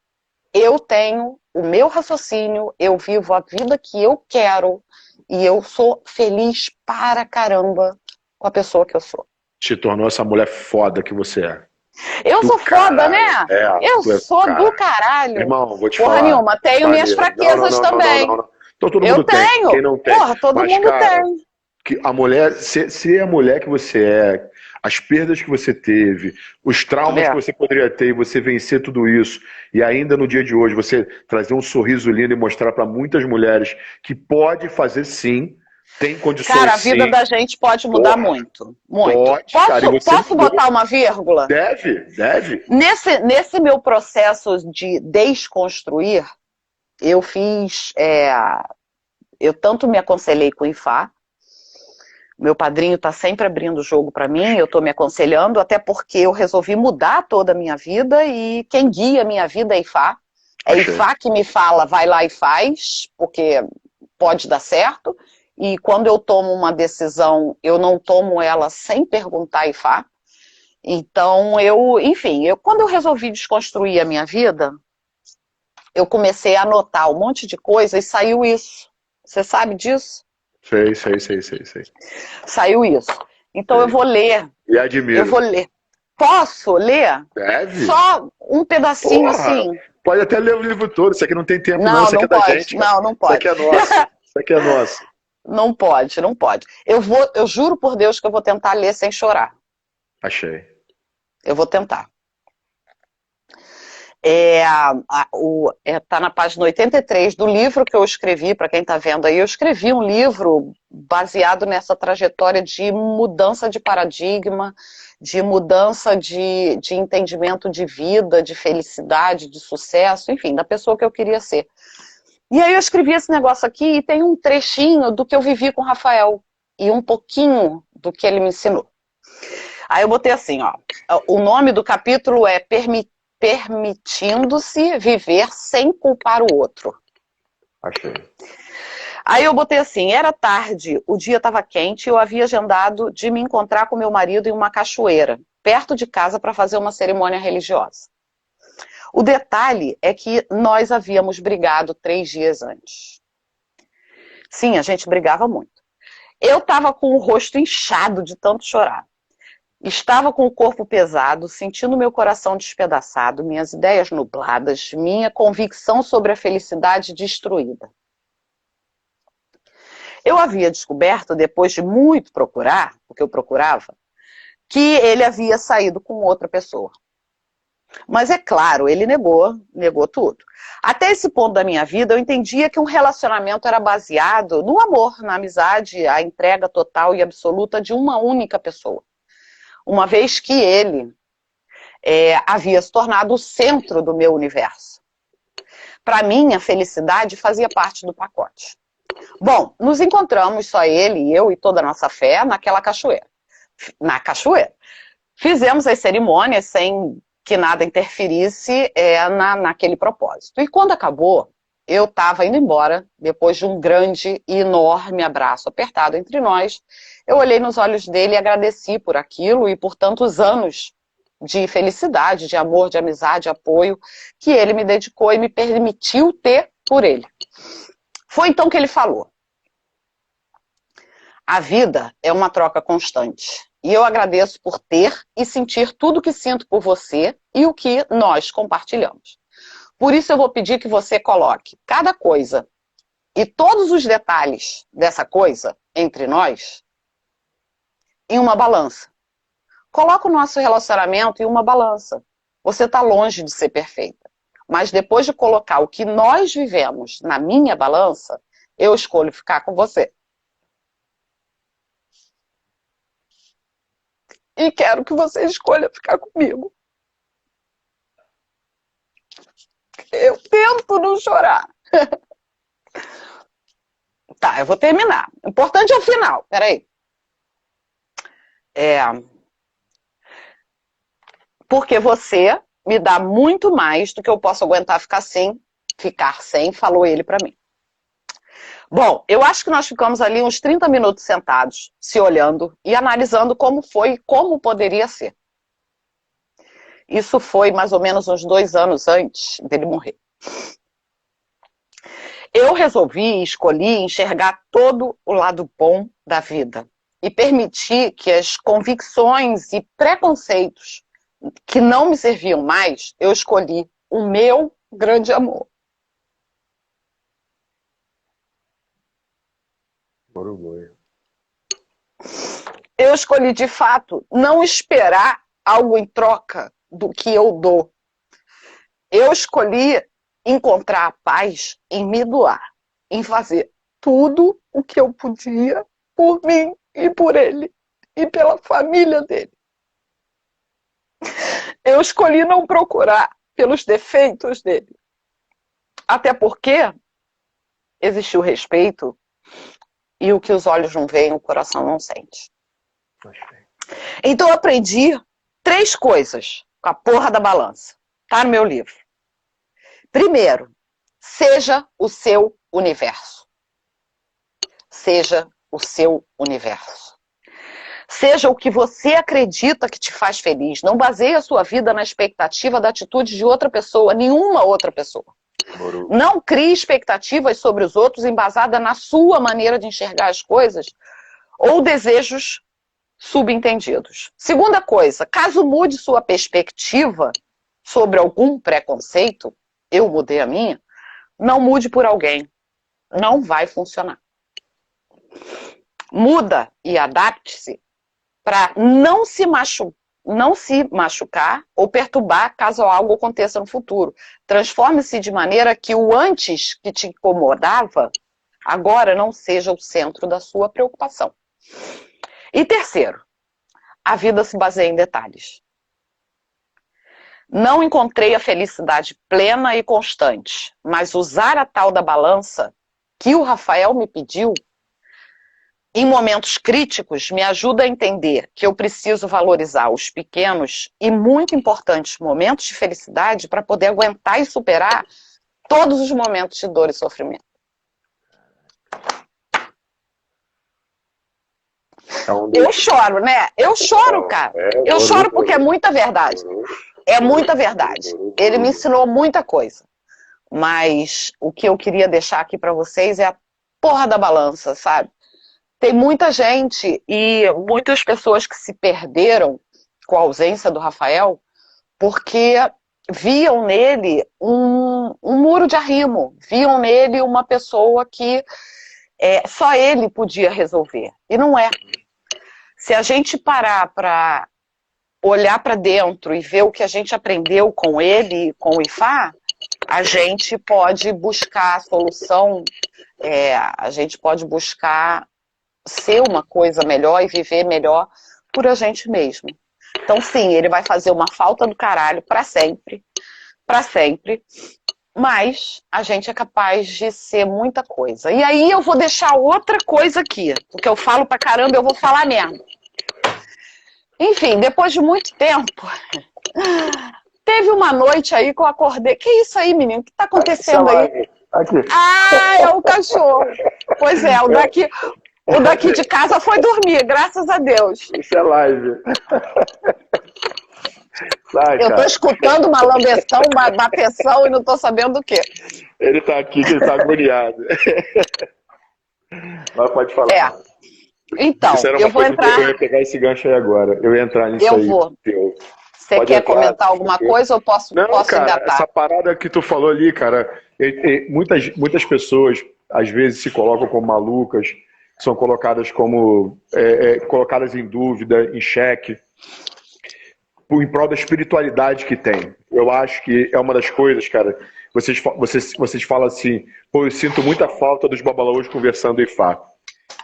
eu tenho o meu raciocínio, eu vivo a vida que eu quero e eu sou feliz para caramba com a pessoa que eu sou. Te tornou essa mulher foda que você é. Eu sou foda, né? Eu sou do caralho. Irmão, vou te porra falar. Nenhuma, tenho minhas fraquezas também. Não. Então todo eu mundo tenho. Tem. Quem não tem? Porra, todo mundo tem. Que a mulher, ser a mulher que você é, as perdas que você teve, os traumas que você poderia ter e você vencer tudo isso, e ainda no dia de hoje você trazer um sorriso lindo e mostrar para muitas mulheres que pode fazer sim, tem condições. Cara, a vida da gente pode mudar muito. Pode, posso botar uma vírgula? Deve. Nesse meu processo de desconstruir, eu fiz... eu tanto me aconselhei com o IFA, meu padrinho está sempre abrindo o jogo para mim, eu estou me aconselhando, até porque eu resolvi mudar toda a minha vida e quem guia a minha vida é IFA. É IFA que me fala, vai lá e faz, porque pode dar certo. E quando eu tomo uma decisão, eu não tomo ela sem perguntar a IFA. Então, quando eu resolvi desconstruir a minha vida, eu comecei a anotar um monte de coisa e saiu isso. Você sabe disso? Sei. Saiu isso. Então eu vou ler. E admiro. Eu vou ler. Posso ler? Deve. Só um pedacinho assim. Pode até ler o livro todo. Isso aqui não tem tempo, não. Isso aqui não é pode. da gente. Cara. Não pode. Isso aqui é nosso. Isso aqui é nosso. Não pode. Eu juro por Deus que eu vou tentar ler sem chorar. Achei. Eu vou tentar. Tá na página 83 do livro que eu escrevi, para quem está vendo aí. Eu escrevi um livro baseado nessa trajetória de mudança de paradigma, de mudança de entendimento de vida, de felicidade, de sucesso, enfim, da pessoa que eu queria ser. E aí eu escrevi esse negócio aqui e tem um trechinho do que eu vivi com o Rafael. e um pouquinho do que ele me ensinou. Aí eu botei assim, ó, o nome do capítulo é Permitindo-se Viver Sem Culpar o Outro. Achei. Aí eu botei assim, era tarde, o dia estava quente e eu havia agendado de me encontrar com meu marido em uma cachoeira, perto de casa para fazer uma cerimônia religiosa. O detalhe é que nós havíamos brigado 3 dias antes. Sim, a gente brigava muito. Eu estava com o rosto inchado de tanto chorar. Estava com o corpo pesado, sentindo meu coração despedaçado, minhas ideias nubladas, minha convicção sobre a felicidade destruída. Eu havia descoberto, depois de muito procurar, porque eu procurava, que ele havia saído com outra pessoa. Mas é claro, ele negou tudo. Até esse ponto da minha vida, eu entendia que um relacionamento era baseado no amor, na amizade, a entrega total e absoluta de uma única pessoa. Uma vez que ele havia se tornado o centro do meu universo. Para mim, a felicidade fazia parte do pacote. Bom, nos encontramos, só ele, eu e toda a nossa fé, naquela cachoeira. Na cachoeira. Fizemos as cerimônias sem que nada interferisse naquele propósito. E quando acabou, eu estava indo embora, depois de um grande e enorme abraço apertado entre nós. Eu olhei nos olhos dele e agradeci por aquilo e por tantos anos de felicidade, de amor, de amizade, de apoio que ele me dedicou e me permitiu ter por ele. Foi então que ele falou: a vida é uma troca constante. E eu agradeço por ter e sentir tudo o que sinto por você e o que nós compartilhamos. Por isso eu vou pedir que você coloque cada coisa e todos os detalhes dessa coisa entre nós em uma balança. Coloca o nosso relacionamento em uma balança. Você está longe de ser perfeita. Mas depois de colocar o que nós vivemos na minha balança, eu escolho ficar com você. E quero que você escolha ficar comigo. Eu tento não chorar. Tá, eu vou terminar. O importante é o final. Peraí. Porque você me dá muito mais do que eu posso aguentar ficar sem, falou ele pra mim. Bom, eu acho que nós ficamos ali uns 30 minutos sentados, se olhando e analisando como foi e como poderia ser. Isso foi mais ou menos uns 2 anos antes dele morrer. Eu resolvi e escolhi enxergar todo o lado bom da vida e permitir que as convicções e preconceitos que não me serviam mais, eu escolhi o meu grande amor. Orgulho. Eu escolhi, de fato, não esperar algo em troca do que eu dou. Eu escolhi encontrar a paz em me doar, em fazer tudo o que eu podia por mim e por ele, e pela família dele. Eu escolhi não procurar pelos defeitos dele. Até porque existiu respeito e o que os olhos não veem, o coração não sente. Então eu aprendi 3 coisas com a porra da balança. Tá no meu livro. Primeiro, seja o seu universo. Seja o seu universo. Seja o que você acredita que te faz feliz. Não baseie a sua vida na expectativa da atitude de outra pessoa, nenhuma outra pessoa. Não crie expectativas sobre os outros embasada na sua maneira de enxergar as coisas ou desejos subentendidos. Segunda coisa, caso mude sua perspectiva sobre algum preconceito, eu mudei a minha, não mude por alguém. Não vai funcionar. Muda e adapte-se para não se machucar ou perturbar caso algo aconteça no futuro. Transforme-se de maneira que o antes que te incomodava, agora não seja o centro da sua preocupação. E terceiro, a vida se baseia em detalhes. Não encontrei a felicidade plena e constante, mas usar a tal da balança que o Rafael me pediu em momentos críticos, me ajuda a entender que eu preciso valorizar os pequenos e muito importantes momentos de felicidade para poder aguentar e superar todos os momentos de dor e sofrimento. Eu choro, né? Eu choro, cara. Eu choro porque é muita verdade. É muita verdade. Ele me ensinou muita coisa. Mas o que eu queria deixar aqui para vocês é a porra da balança, sabe? Tem muita gente e muitas pessoas que se perderam com a ausência do Rafael porque viam nele um muro de arrimo, viam nele uma pessoa que só ele podia resolver. E não é. Se a gente parar para olhar para dentro e ver o que a gente aprendeu com ele e com o Ifá, a gente pode buscar a solução, a gente pode buscar ser uma coisa melhor e viver melhor por a gente mesmo. Então, sim, ele vai fazer uma falta do caralho para sempre, mas a gente é capaz de ser muita coisa. E aí eu vou deixar outra coisa aqui, porque eu falo pra caramba, eu vou falar mesmo. Enfim, depois de muito tempo, teve uma noite aí que eu acordei. Que isso aí, menino? O que tá acontecendo aí? Aqui. Ah, é o cachorro. Pois é, o daqui de casa foi dormir, graças a Deus. Isso é live. Sai, eu tô escutando uma lambeção, uma bateção e não tô sabendo o quê. Ele tá aqui, ele tá agoniado. Mas pode falar. Então, eu vou entrar... Eu ia pegar esse gancho aí agora. Eu ia entrar nisso aí. Eu vou. Você quer comentar alguma coisa ou posso cara, engatar? Essa parada que tu falou ali, cara, muitas pessoas às vezes se colocam como malucas, são colocadas como colocadas em dúvida, em xeque, em prol da espiritualidade que tem. Eu acho que é uma das coisas, cara. Vocês falam assim, pô, eu sinto muita falta dos babalaôs conversando Ifá.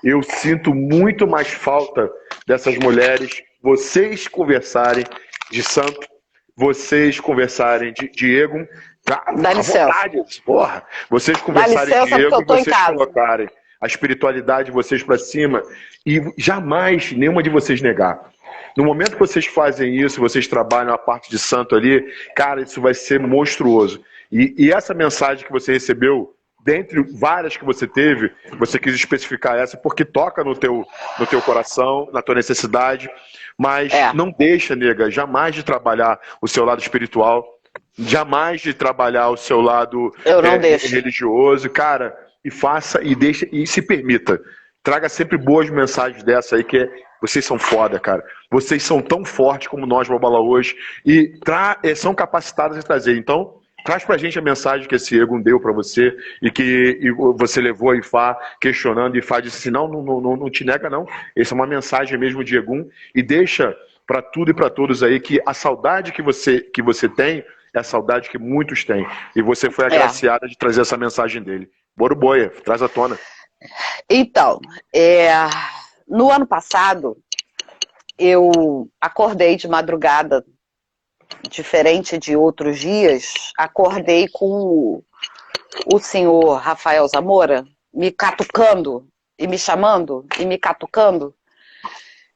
Eu sinto muito mais falta dessas mulheres, vocês conversarem de santo, vocês conversarem de Diego, dá licença. Vontade, porra. Vocês conversarem de Diego e vocês colocarem a espiritualidade de vocês para cima e jamais nenhuma de vocês negar. No momento que vocês fazem isso, vocês trabalham a parte de santo ali, cara, isso vai ser monstruoso. E essa mensagem que você recebeu, dentre várias que você teve, você quis especificar essa porque toca no teu coração, na tua necessidade, mas não deixa, nega, jamais de trabalhar o seu lado espiritual, jamais de trabalhar o seu lado religioso, cara, e faça e deixa e se permita. Traga sempre boas mensagens dessa aí, que vocês são foda, cara. Vocês são tão fortes como nós, babalaôs, e são capacitados a trazer. Então, traz pra gente a mensagem que esse Egum deu pra você e que você levou a Ifá questionando, e Ifá disse assim, não te nega não, essa é uma mensagem mesmo de Egum, e deixa pra tudo e pra todos aí que a saudade que você tem é a saudade que muitos têm, e você foi agraciada de trazer essa mensagem dele. Boroboia, traz à tona. Então, no ano passado, eu acordei de madrugada, diferente de outros dias, acordei com o senhor Rafael Zamora me catucando e me chamando e me catucando.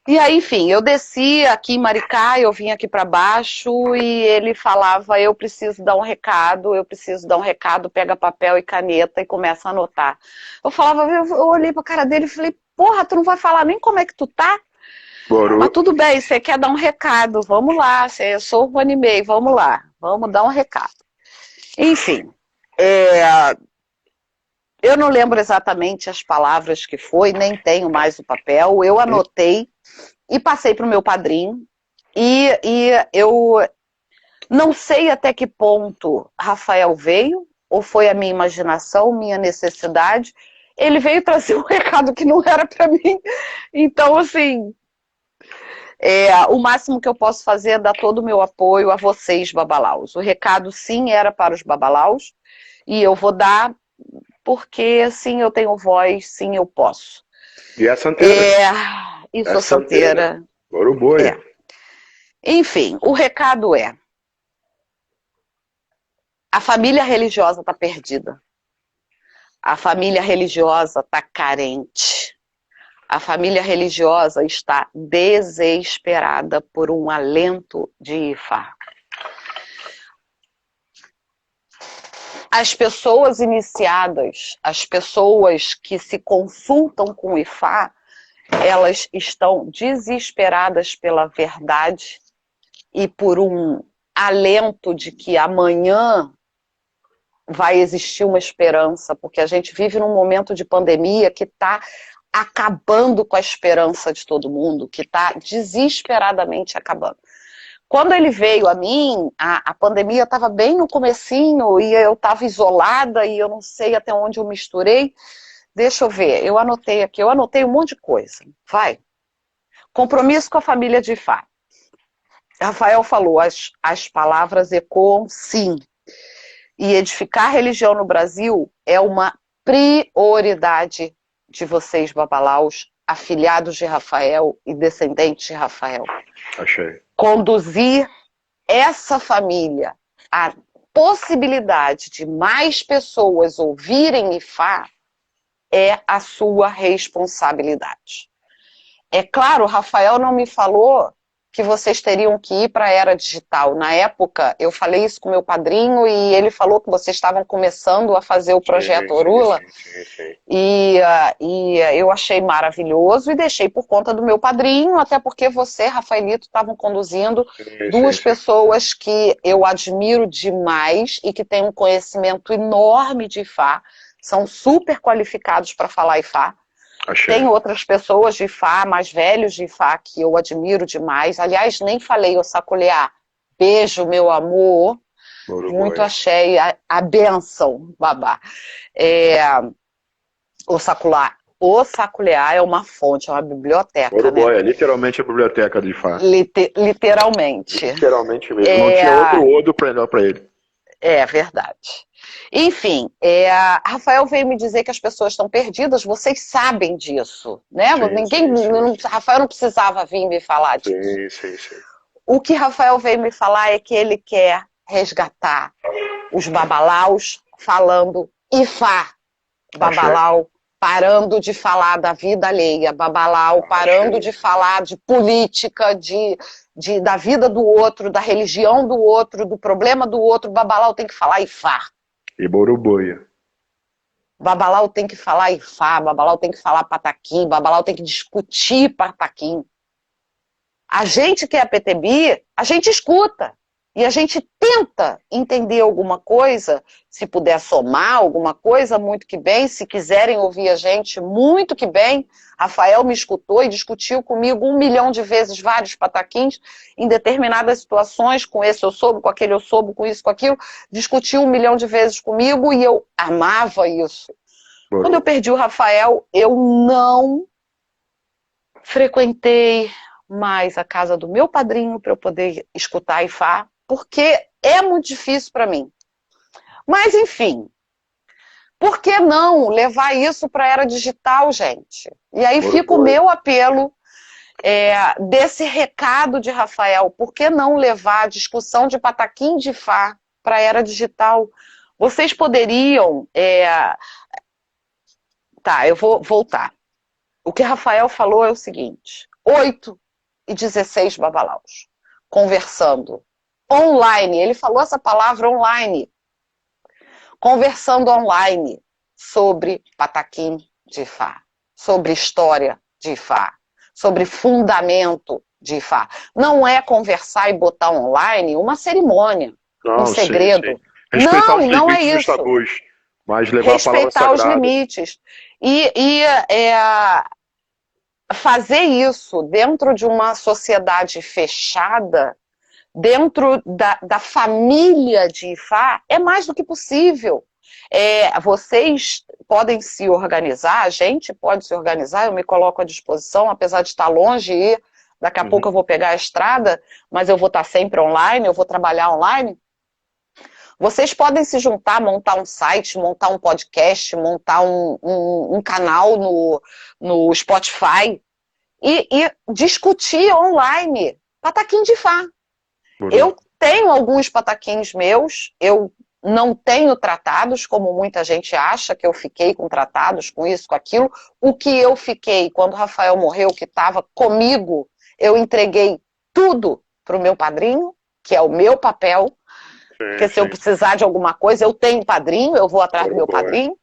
E aí, enfim, eu desci aqui em Maricá, eu vim aqui para baixo e ele falava, eu preciso dar um recado, pega papel e caneta e começa a anotar. Eu falava, eu olhei pra cara dele e falei, porra, tu não vai falar nem como é que tu tá? Mas tudo bem, você quer dar um recado, vamos lá, eu sou o Animei, vamos lá, vamos dar um recado. Enfim, eu não lembro exatamente as palavras que foi, nem tenho mais o papel, eu anotei e passei para o meu padrinho, e eu não sei até que ponto Rafael veio, ou foi a minha imaginação, minha necessidade, ele veio trazer um recado que não era para mim, então assim... o máximo que eu posso fazer é dar todo o meu apoio a vocês, babalaus. O recado, sim, era para os babalaus, e eu vou dar porque, sim, eu tenho voz, sim, eu posso. E a santeira? E sou santeira. Boroboia. Enfim, o recado é: a família religiosa está perdida. A família religiosa está carente. A família religiosa está desesperada por um alento de Ifá. As pessoas iniciadas, as pessoas que se consultam com Ifá, elas estão desesperadas pela verdade e por um alento de que amanhã vai existir uma esperança, porque a gente vive num momento de pandemia que está acabando com a esperança de todo mundo, que está desesperadamente acabando. Quando ele veio a mim, a pandemia estava bem no comecinho e eu estava isolada e eu não sei até onde eu misturei. Deixa eu ver, eu anotei aqui, eu anotei um monte de coisa. Vai. Compromisso com a família de Ifá. Rafael falou, as palavras ecoam sim. E edificar a religião no Brasil é uma prioridade de vocês, babalaus, afilhados de Rafael e descendentes de Rafael. Achei. Conduzir essa família à possibilidade de mais pessoas ouvirem Ifá é a sua responsabilidade. É claro, Rafael não me falou que vocês teriam que ir para a era digital. Na época, eu falei isso com meu padrinho e ele falou que vocês estavam começando a fazer o projeto Orula. Sim. E eu achei maravilhoso e deixei por conta do meu padrinho, até porque você, Rafaelito, estavam conduzindo duas pessoas que eu admiro demais e que têm um conhecimento enorme de Ifá, são super qualificados para falar Ifá. Achei. Tem outras pessoas de Ifá, mais velhos de Ifá, que eu admiro demais. Aliás, nem falei o Saculeá. Beijo, meu amor. Muito axé, a bênção, babá. O Saculeá é uma fonte, é uma biblioteca. Uruguai, né? é literalmente a biblioteca de Ifá. Literalmente. Literalmente mesmo. Não tinha outro odo para ele. É verdade. Enfim, Rafael veio me dizer que as pessoas estão perdidas, vocês sabem disso, né? Rafael não precisava vir me falar disso. Sim. O que Rafael veio me falar é que ele quer resgatar os babalaus falando Ifá. Babalau parando de falar da vida alheia, babalau parando de falar de política, da vida do outro, da religião do outro, do problema do outro. Babalau tem que falar Ifá. E Boroboia. Babalau tem que falar Ifá, Babalau tem que falar Pataquim, Babalau tem que discutir Pataquim. A gente que é a PTB, a gente escuta. E a gente tenta entender alguma coisa, se puder somar alguma coisa, muito que bem. Se quiserem ouvir a gente, muito que bem. Rafael me escutou e discutiu comigo 1 milhão de vezes vários pataquins em determinadas situações, com esse eu soube, com aquele eu soube, com isso, com aquilo. Discutiu 1 milhão de vezes comigo e eu amava isso. Quando eu perdi o Rafael, eu não frequentei mais a casa do meu padrinho para eu poder escutar Ifá, porque é muito difícil para mim. Mas, enfim, por que não levar isso para a era digital, gente? E aí fica o meu apelo desse recado de Rafael. Por que não levar a discussão de Pataquim de Ifá para a era digital? Vocês poderiam... Tá, eu vou voltar. O que Rafael falou é o seguinte: 8 e 16 babalaus conversando online, ele falou essa palavra online, conversando online sobre Pataquim de Ifá, sobre história de Ifá, sobre fundamento de Ifá. Não é conversar e botar online uma cerimônia, um segredo. Sim. Não é isso. Tabus, mas levar respeitar os limites. E fazer isso dentro de uma sociedade fechada, dentro da família de Ifá, é mais do que possível. Vocês podem se organizar, a gente pode se organizar, eu me coloco à disposição, apesar de estar longe e daqui a pouco eu vou pegar a estrada, mas eu vou estar sempre online, eu vou trabalhar online. Vocês podem se juntar, montar um site, montar um podcast, montar um canal no Spotify e discutir online Pataquim de Ifá. Eu tenho alguns pataquins meus, eu não tenho tratados, como muita gente acha que eu fiquei com tratados, com isso, com aquilo. O que eu fiquei, quando o Rafael morreu, que estava comigo, eu entreguei tudo para o meu padrinho, que é o meu papel, porque se eu precisar de alguma coisa, eu tenho padrinho, eu vou atrás do meu padrinho,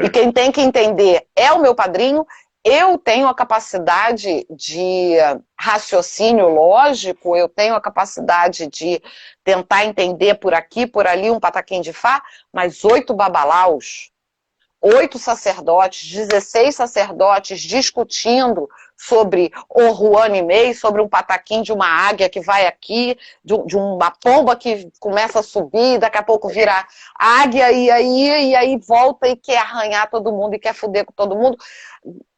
e quem tem que entender é o meu padrinho. Eu tenho a capacidade de raciocínio lógico, eu tenho a capacidade de tentar entender por aqui, por ali, um pataquim de Fá, mas 8 babalaus, 8 sacerdotes, 16 sacerdotes discutindo sobre o Ruanimei, sobre um pataquim de uma águia que vai aqui, de uma pomba que começa a subir, daqui a pouco vira águia, e aí volta e quer arranhar todo mundo, e quer foder com todo mundo.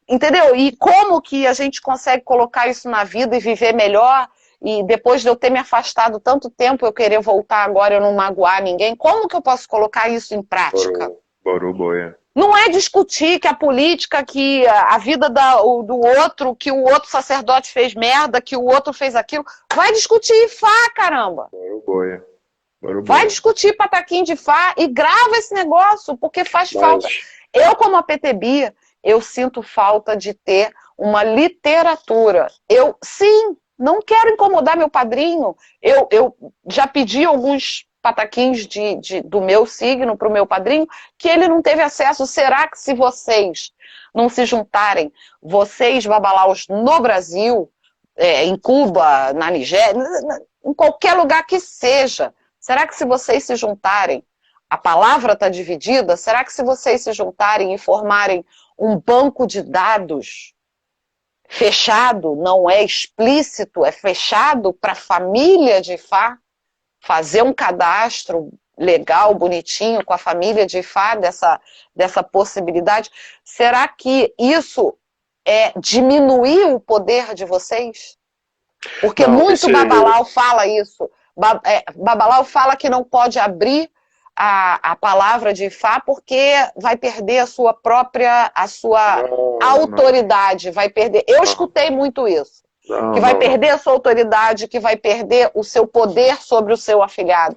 Entendeu? E como que a gente consegue colocar isso na vida e viver melhor? E depois de eu ter me afastado tanto tempo, eu querer voltar agora, eu não magoar ninguém, como que eu posso colocar isso em prática? Boia. Não é discutir que a política, que a vida do outro, que o outro sacerdote fez merda, que o outro fez aquilo. Vai discutir Ifá, caramba! Boia. Vai discutir pataquim de Fá e grava esse negócio, porque faz falta. Eu, como a PTB, eu sinto falta de ter uma literatura. Eu, sim, não quero incomodar meu padrinho. Eu já pedi alguns pataquins do meu signo para o meu padrinho, que ele não teve acesso. Será que se vocês não se juntarem, vocês, babalaus, no Brasil, em Cuba, na Nigéria, em qualquer lugar que seja, será que se vocês se juntarem, a palavra está dividida, será que se vocês se juntarem e formarem um banco de dados fechado, não é explícito, é fechado para a família de Ifá, fazer um cadastro legal, bonitinho, com a família de Ifá, dessa possibilidade, será que isso diminuir o poder de vocês? Porque muito babalau fala isso. Babalau fala que não pode abrir a palavra de Ifá porque vai perder a sua própria, autoridade, vai perder. Eu escutei muito isso. Que vai perder a sua autoridade, que vai perder o seu poder sobre o seu afilhado.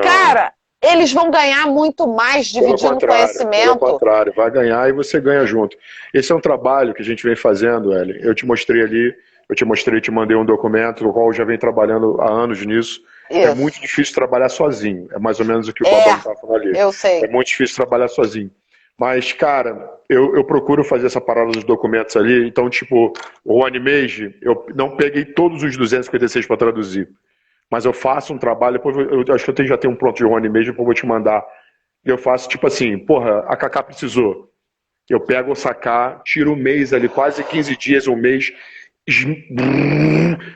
Cara, eles vão ganhar muito mais dividindo conhecimento. Pelo contrário, vai ganhar e você ganha junto. Esse é um trabalho que a gente vem fazendo, Ellen. Eu te mostrei ali, te mandei um documento, no qual eu já venho trabalhando há anos nisso. Isso. É muito difícil trabalhar sozinho. É mais ou menos o que o Babão estava falando ali. Eu sei. É muito difícil trabalhar sozinho. Mas, cara, eu procuro fazer essa parada dos documentos ali. Então, tipo, o Animage, eu não peguei todos os 256 para traduzir. Mas eu faço um trabalho, depois eu acho que eu já tenho um pronto de Animage, depois eu vou te mandar. Eu faço, tipo assim, porra, a Cacá precisou. Eu pego o Sacá, tiro um mês ali, quase 15 dias, um mês,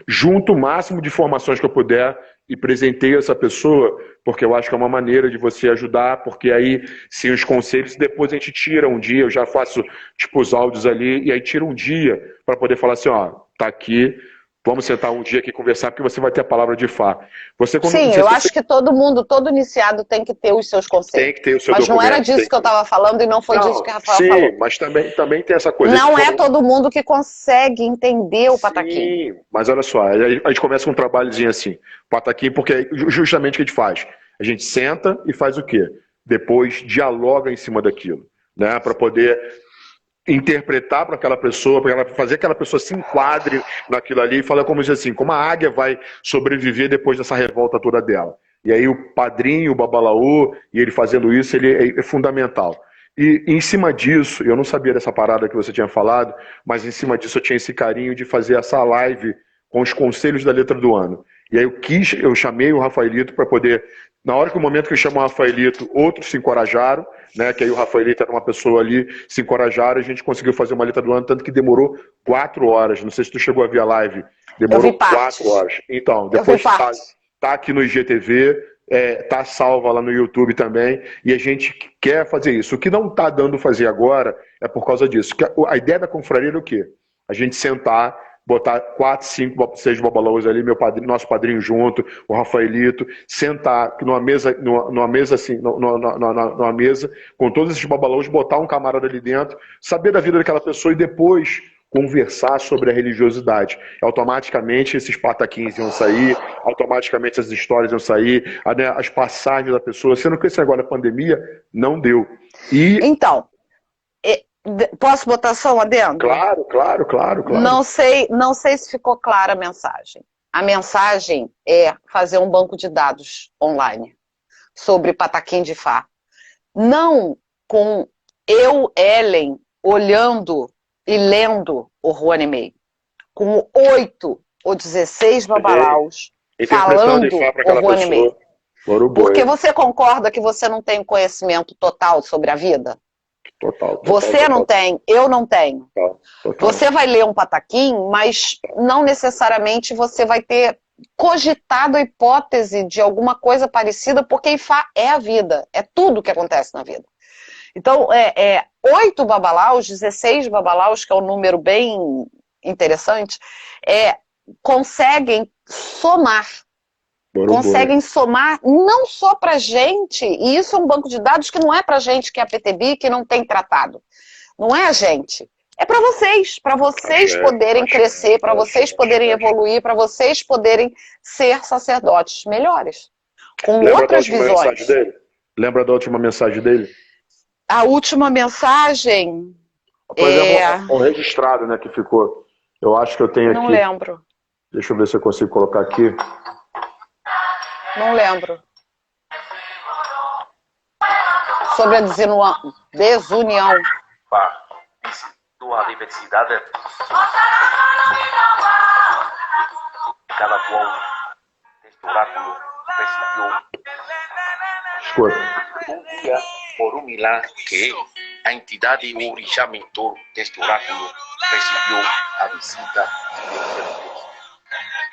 junto o máximo de informações que eu puder e presenteio essa pessoa, porque eu acho que é uma maneira de você ajudar, porque aí, se os conselhos, depois a gente tira um dia, eu já faço, tipo, os áudios ali, e aí tira um dia para poder falar assim, ó, tá aqui, vamos sentar um dia aqui e conversar, porque você vai ter a palavra de Fá. Sim, eu acho que todo mundo, todo iniciado tem que ter os seus conselhos. Tem que ter o seu Mas não era disso que eu estava falando e não foi disso que a Rafael falou. Sim, mas também tem essa coisa. Não é todo mundo que consegue entender o pataquim. Sim, mas olha só, a gente começa com um trabalhozinho assim, pataquim, porque é justamente o que a gente faz. A gente senta e faz o quê? Depois dialoga em cima daquilo, né? Para poder interpretar para aquela pessoa, para fazer aquela pessoa se enquadre naquilo ali e falar como diz assim, como a águia vai sobreviver depois dessa revolta toda dela. E aí o padrinho, o babalaô, e ele fazendo isso, ele é fundamental. E em cima disso, eu não sabia dessa parada que você tinha falado, mas em cima disso eu tinha esse carinho de fazer essa live com os conselhos da letra do ano. E aí eu chamei o Rafaelito para poder, na hora que o momento que eu chamo o Rafaelito, outros se encorajaram, né, que aí o Rafaelito era uma pessoa ali, se encorajaram, a gente conseguiu fazer uma letra do ano, tanto que demorou 4 horas, não sei se tu chegou a ver a live, demorou 4 horas. Então, depois tá aqui no IGTV, tá salva lá no YouTube também, e a gente quer fazer isso. O que não tá dando fazer agora é por causa disso. A ideia da confraria era o quê? A gente sentar, botar 4, 5, 6 babalaôs ali, nosso padrinho junto, o Rafaelito, sentar numa mesa assim, numa mesa, com todos esses babalaôs, botar um camarada ali dentro, saber da vida daquela pessoa e depois conversar sobre a religiosidade. Automaticamente esses pataquins iam sair, automaticamente as histórias iam sair, né, as passagens da pessoa, sendo que esse agora da pandemia não deu. E Então, posso botar só um adendo? Claro. Não sei se ficou clara a mensagem. A mensagem é fazer um banco de dados online sobre Pataquim de Fá. Não com eu, Ellen, olhando e lendo o Rouanet, com 8 ou 16 babalaus falando o Rouanet. Porque você concorda que você não tem conhecimento total sobre a vida? Total. Você não tem, eu não tenho. Total. Você vai ler um pataquim, mas não necessariamente você vai ter cogitado a hipótese de alguma coisa parecida, porque Ifá é a vida, é tudo que acontece na vida. Então, 8 babalaus, 16 babalaus, que é um número bem interessante, conseguem somar. Conseguem somar não só para gente, e isso é um banco de dados que não é para gente que é a PTB, que não tem tratado. Não é a gente. É para vocês poderem crescer, para vocês poderem evoluir, para vocês poderem ser sacerdotes melhores, com outras visões. Lembra da última mensagem dele? A última mensagem... Por exemplo, o registrado, né, que ficou. Eu acho que eu tenho aqui... Não lembro. Deixa eu ver se eu consigo colocar aqui. Não lembro. Sobre a desunião. A diversidade, cada qual este oráculo recibió un día por un milagro que a entidade o orixá mentor deste oráculo recibió a visita de Deus.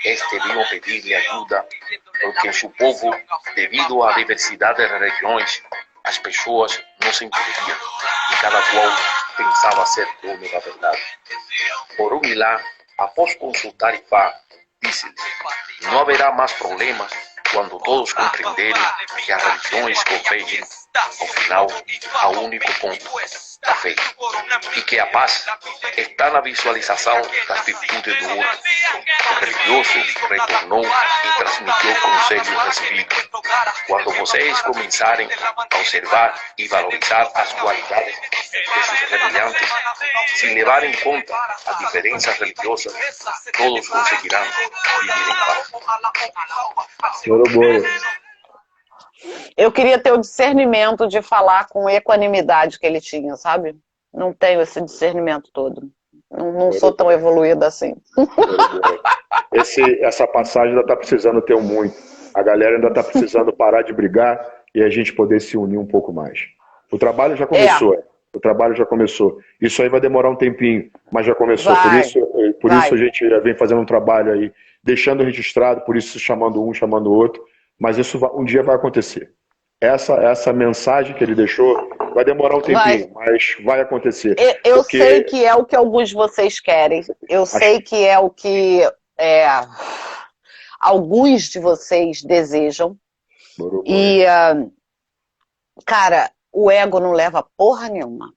Este vino pedir-lhe ajuda porque em seu povo, devido à diversidade de religiões, as pessoas não se entendiam e cada qual pensava ser dono da verdade. Por um milagre, após consultar Ifá, disse-lhe: não haverá mais problemas quando todos compreenderem que as religiões convergem, ao final, ao único ponto, da fé. E que a paz está na visualização das virtudes do outro. O religioso retornou e transmitiu o conselho recebido. Quando vocês começarem a observar e valorizar as qualidades desses semelhantes, sem levar em conta as diferenças religiosas, todos conseguirão viver em paz. Eu queria ter o discernimento de falar com equanimidade que ele tinha, sabe? Não tenho esse discernimento todo. Não sou tão evoluída assim. Essa passagem ainda está precisando ter muito. A galera ainda está precisando parar de brigar e a gente poder se unir um pouco mais. O trabalho já começou. O trabalho já começou. Isso aí vai demorar um tempinho, mas já começou. Por isso a gente já vem fazendo um trabalho aí, deixando registrado, por isso chamando um, chamando o outro. Mas isso um dia vai acontecer. Essa mensagem que ele deixou vai demorar um tempinho, mas vai acontecer. Eu sei que é o que alguns de vocês querem. Eu sei que é o que alguns de vocês desejam. E, cara, o ego não leva porra nenhuma.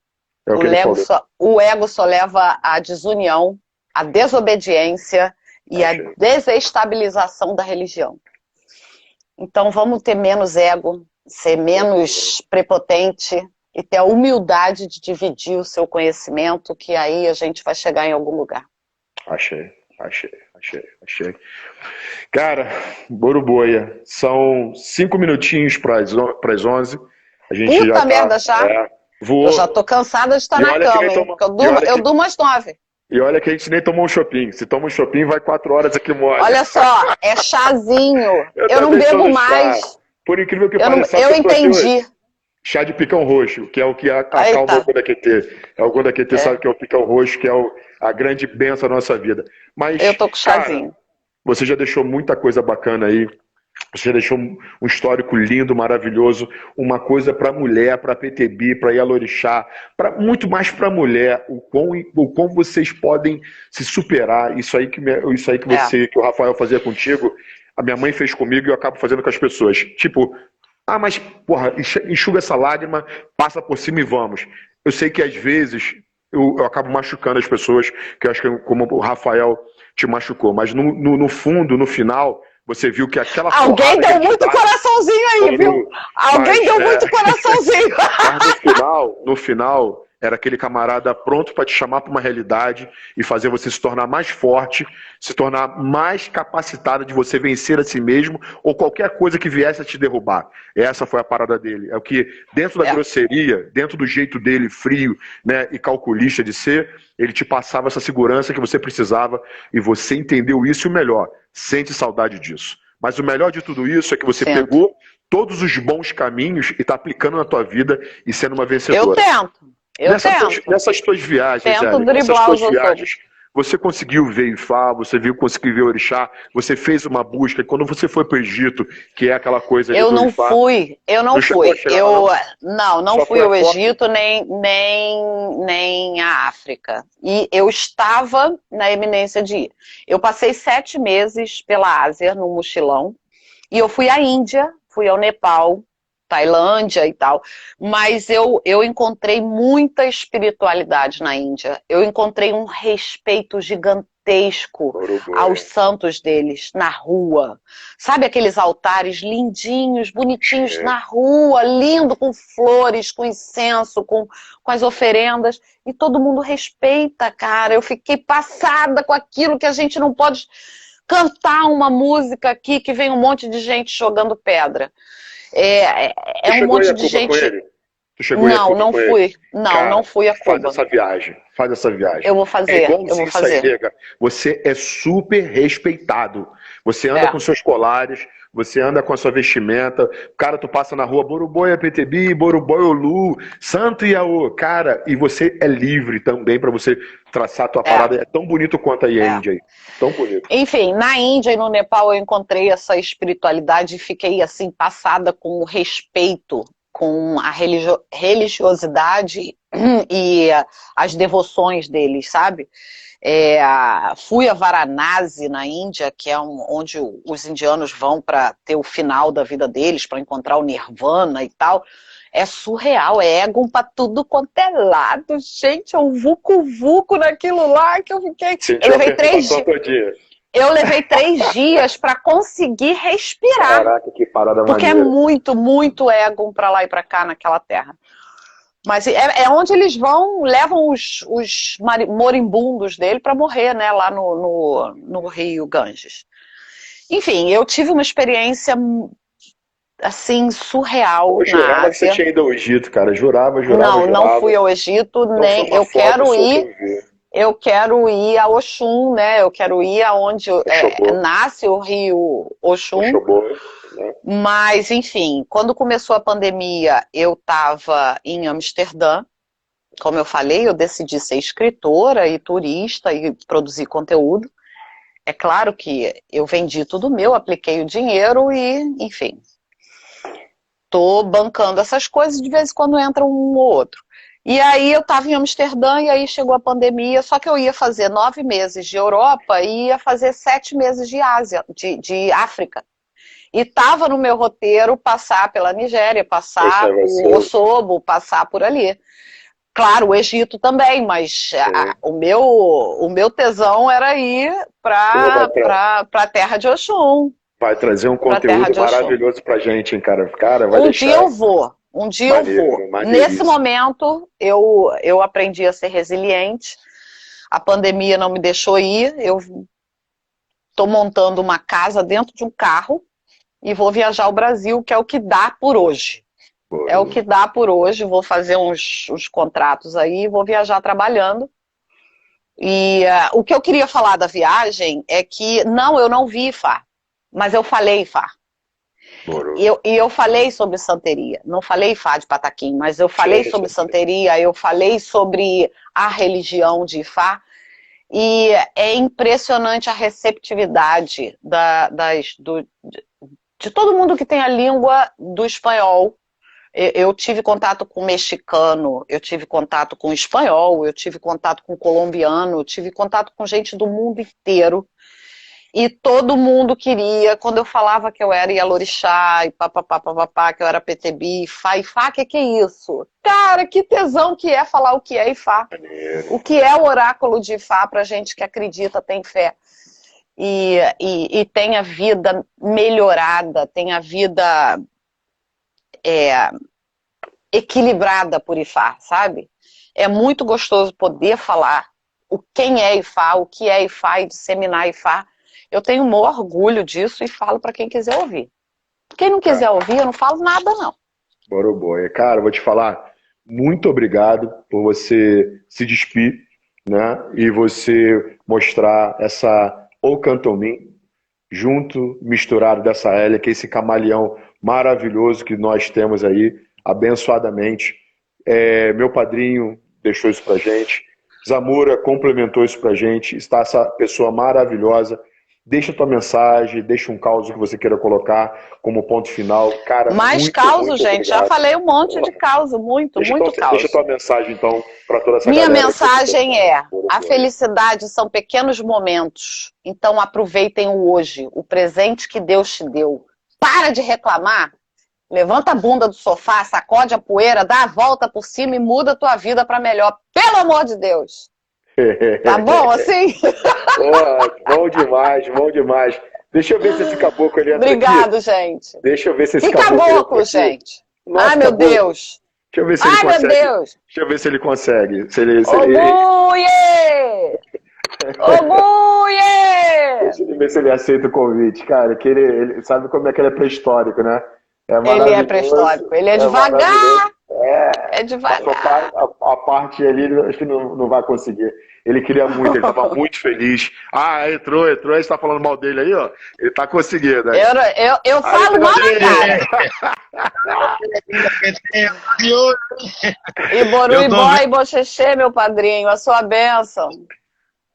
O ego só leva à desunião, à desobediência e à desestabilização da religião. Então vamos ter menos ego, ser menos prepotente e ter a humildade de dividir o seu conhecimento, que aí a gente vai chegar em algum lugar. Achei. Cara, Boroboia, são 5 minutinhos para as 11. A gente Puta já merda, já? Voou. Eu já tô cansada de estar na cama, hein? Eu durmo às 9. E olha que a gente nem tomou um shopping. Se toma um shopping, vai 4 horas aqui mole. Olha só, é chazinho. Eu não bebo mais. Por incrível que pareça. Eu entendi. Chá de picão roxo, que é o que acalma o Gondaquetê. O Gondaquetê sabe que é o picão roxo, que é a grande benção da nossa vida. Mas, eu tô com chazinho. Cara, você já deixou muita coisa bacana aí. Você já deixou um histórico lindo, maravilhoso, uma coisa para mulher, para PTB, para Yalorixá, muito mais para mulher, o quão vocês podem se superar. Isso aí que o Rafael fazia contigo, a minha mãe fez comigo e eu acabo fazendo com as pessoas. Tipo, mas porra, enxuga essa lágrima, passa por cima e vamos. Eu sei que às vezes eu acabo machucando as pessoas, que eu acho que como o Rafael te machucou. Mas no fundo, no final, você viu que aquela Alguém deu muito dá, coraçãozinho aí, viu? Alguém deu muito coraçãozinho. Mas no final, era aquele camarada pronto para te chamar para uma realidade e fazer você se tornar mais forte, se tornar mais capacitado de você vencer a si mesmo ou qualquer coisa que viesse a te derrubar. Essa foi a parada dele. É o que, dentro da grosseria, dentro do jeito dele frio, né, e calculista de ser, ele te passava essa segurança que você precisava e você entendeu isso e o melhor, sente saudade disso. Mas o melhor de tudo isso é que você pegou todos os bons caminhos e está aplicando na tua vida e sendo uma vencedora. Nessas tuas viagens, você conseguiu ver Ifá, conseguiu ver Orixá, você fez uma busca, e quando você foi para o Egito, que é aquela coisa eu não Ifá, fui. Não fui ao Egito nem à África. E eu estava na eminência de ir. Eu passei 7 meses pela Ásia, num mochilão, e eu fui à Índia, fui ao Nepal, Tailândia e tal, mas eu encontrei muita espiritualidade na Índia. Eu encontrei um respeito gigantesco aos santos deles na rua. Sabe aqueles altares lindinhos, bonitinhos na rua, lindo, com flores, com incenso, com as oferendas, e todo mundo respeita, cara. Eu fiquei passada com aquilo que a gente não pode cantar uma música aqui que vem um monte de gente jogando pedra. É um monte de gente. Não fui. Não fui a Cuba. Faz essa viagem. Eu vou fazer. Você é super respeitado. Você anda com seus colares, você anda com a sua vestimenta. Cara, tu passa na rua, Boroboia, PTB, Boroboia, Olu, Santo Iaô. Cara, e você é livre também para você traçar a tua parada. É tão bonito quanto a Índia aí. Tão bonito. Enfim, na Índia e no Nepal eu encontrei essa espiritualidade e fiquei assim passada com o respeito, com a religiosidade e as devoções deles, sabe? Fui a Varanasi, na Índia, que é onde os indianos vão para ter o final da vida deles, para encontrar o Nirvana e tal. É surreal, é ego pra tudo quanto é lado. Gente, é um vucu-vucu naquilo lá que eu fiquei... Eu levei 3 dias para conseguir respirar. Caraca, que parada porque maneira. É muito, muito ego para lá e para cá naquela terra. Mas é onde eles levam os moribundos dele para morrer, né? Lá no rio Ganges. Enfim, eu tive uma experiência assim, surreal. Eu jurava que você tinha ido ao Egito, cara. Jurava. Não fui ao Egito, nem. Eu quero ir a Oxum, né? Eu quero ir aonde nasce o rio Oxum. Mas, enfim, quando começou a pandemia, eu estava em Amsterdã. Como eu falei, eu decidi ser escritora e turista e produzir conteúdo. É claro que eu vendi tudo meu, apliquei o dinheiro e, enfim, tô bancando essas coisas, de vez em quando entra um ou outro. E aí eu estava em Amsterdã e aí chegou a pandemia, só que eu ia fazer 9 meses de Europa e ia fazer 7 meses de Ásia, de África. E estava no meu roteiro passar pela Nigéria, passar por Osobo, passar por ali. Claro, o Egito também, mas o meu tesão era ir para a terra de Oxum. Vai trazer um conteúdo maravilhoso pra gente, hein, cara. Vai um dia eu vou. Nesse momento, eu aprendi a ser resiliente. A pandemia não me deixou ir. Eu estou montando uma casa dentro de um carro e vou viajar ao Brasil, que é o que dá por hoje. É o que dá por hoje. Vou fazer uns contratos aí, vou viajar trabalhando. E o que eu queria falar da viagem é que, eu não vi Ifá, mas eu falei Ifá. E eu falei sobre santeria. Não falei Ifá de Pataquim, mas eu falei sobre santeria, eu falei sobre a religião de Ifá. E é impressionante a receptividade de todo mundo que tem a língua do espanhol. Eu tive contato com mexicano, eu tive contato com espanhol, eu tive contato com colombiano, eu tive contato com gente do mundo inteiro. E todo mundo queria, quando eu falava que eu era Ialorixá, e papapá, que eu era PTB, Ifá, que é isso? Cara, que tesão que é falar o que é Ifá. O que é o oráculo de Ifá pra gente que acredita, tem fé. E tem a vida melhorada, tem a vida equilibrada por Ifá, sabe? É muito gostoso poder falar quem é Ifá, o que é Ifá e disseminar Ifá. Eu tenho um orgulho disso e falo para quem quiser ouvir. Quem não quiser ouvir, eu não falo nada, não. Boroboia. Cara, eu vou te falar, muito obrigado por você se despir, né? E você mostrar essa Ocantomim junto, misturado dessa Hélia, que é esse camaleão maravilhoso que nós temos aí, abençoadamente. Meu padrinho deixou isso pra gente. Zamura complementou isso pra gente. Está essa pessoa maravilhosa. Deixa tua mensagem, deixa um caos que você queira colocar como ponto final. Cara, mais caos, gente. Obrigado. Já falei um monte de caos, muito caos. Deixa tua mensagem, então, para toda essa Minha galera. mensagem a felicidade são pequenos momentos. Então aproveitem o hoje, o presente que Deus te deu. Para de reclamar. Levanta a bunda do sofá, sacode a poeira, dá a volta por cima e muda a tua vida para melhor. Pelo amor de Deus. Tá bom assim? Bom demais, bom demais. Deixa eu ver se esse caboclo ele entra Obrigado, aqui. gente. Deixa eu ver se esse que caboclo gente? Nossa, ai, meu caboclo. Deus. Deixa eu ver se ele consegue. Meu Deus. Deixa eu ver se ele consegue. Obuie! Obuie! Deixa eu ver se ele aceita o convite, cara. Que ele sabe como é que ele é pré-histórico, né? Ele é pré-histórico. Ele é devagar. É devagar. A parte ali, acho que não vai conseguir. Ele queria muito, ele estava muito feliz. Entrou, aí você está falando mal dele aí, ó. Ele está conseguindo. Aí. Eu falo mal na cara. E Boru e Boy, Bochechê, meu padrinho, a sua bênção.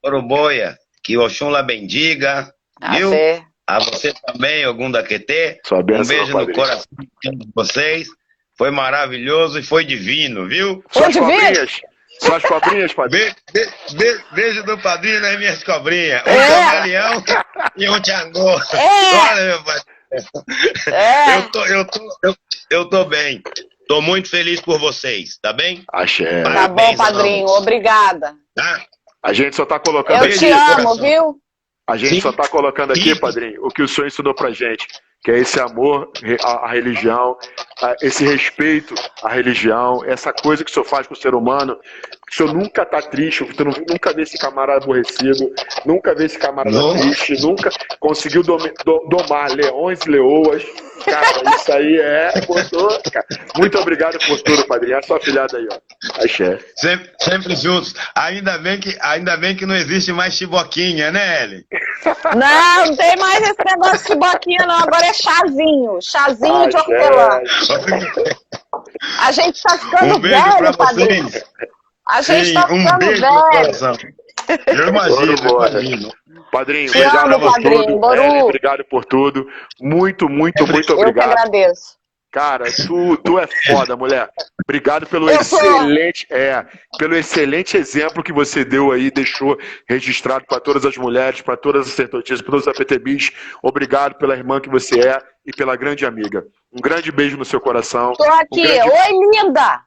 Boroboia, que Oxum lá bendiga, viu? Fé. A você também, Ogunda Quetê. Sua bênção, beijo no coração de vocês. Foi maravilhoso e foi divino, viu? Foi divino? Suas cobrinhas, padrinho. Beijo do padrinho nas minhas cobrinhas. Um camaleão e um tchangô. Olha, meu padrinho. Eu tô bem. Tô muito feliz por vocês, tá bem? Axé. Tá bom, padrinho. Obrigada. Tá? A gente só tá colocando Eu te amo, viu? A gente só tá colocando aqui, padrinho, o que o senhor ensinou pra gente, que é esse amor à religião, esse respeito à religião, essa coisa que o senhor faz com o ser humano. O senhor nunca tá triste, o senhor nunca vê esse camarada aborrecido, nunca vê esse camarada triste, nunca conseguiu domar leões e leoas. Cara, isso aí postura. Muito obrigado por tudo, padrinho. É a sua filhada aí, ó. Axé. Sempre juntos. Ainda bem que não existe mais chiboquinha, né, Ellen? Não tem mais esse negócio de chiboquinha, não. Agora é chazinho. Chazinho de hortelã. A gente tá ficando velho, padrinho. A gente tá ficando beijo velho. No coração. Eu imagino. Padrinho, obrigado por tudo. Obrigado por tudo. Muito obrigado. Eu que agradeço. Cara, tu é foda, mulher. Obrigado pelo pelo excelente exemplo que você deu aí, deixou registrado para todas as mulheres, para todas as sacerdotisas, para todas as PTBs. Obrigado pela irmã que você é e pela grande amiga. Um grande beijo no seu coração. Tô aqui. Oi, linda.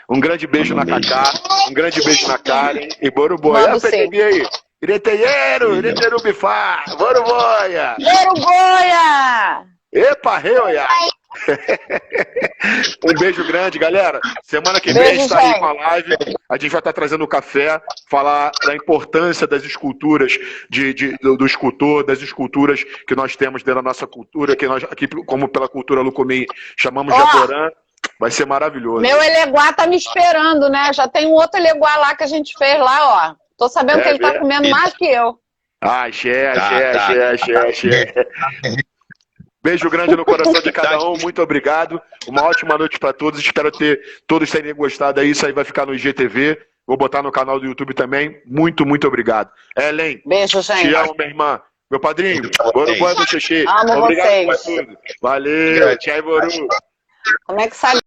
Um grande beijo na Cacá, um grande beijo na Karen e Boroboia. Mano, PTB aí. Ireteieiro bifá, Boroboia. Boroboia. Epa, reuia. Um beijo grande, galera. Semana que vem a gente está aí com a live. A gente vai estar trazendo o café, falar da importância das esculturas, do escultor, das esculturas que nós temos dentro da nossa cultura, que nós aqui, como pela cultura Lucumim, chamamos de Aporã. Vai ser maravilhoso. Meu Eleguá tá me esperando, né? Já tem um outro Eleguá lá que a gente fez lá, ó. Tô sabendo que ele tá comendo mais que eu. Axé. Beijo grande no coração de cada um. Muito obrigado. Uma ótima noite para todos. Espero ter todos terem gostado aí. Isso aí vai ficar no IGTV. Vou botar no canal do YouTube também. Muito obrigado. Ellen. Beijo, gente. Te amo, minha irmã. Meu padrinho. Boru, Bocheche. Amo obrigado vocês. por tudo. Valeu. Tchau, Boru. Como é que sai?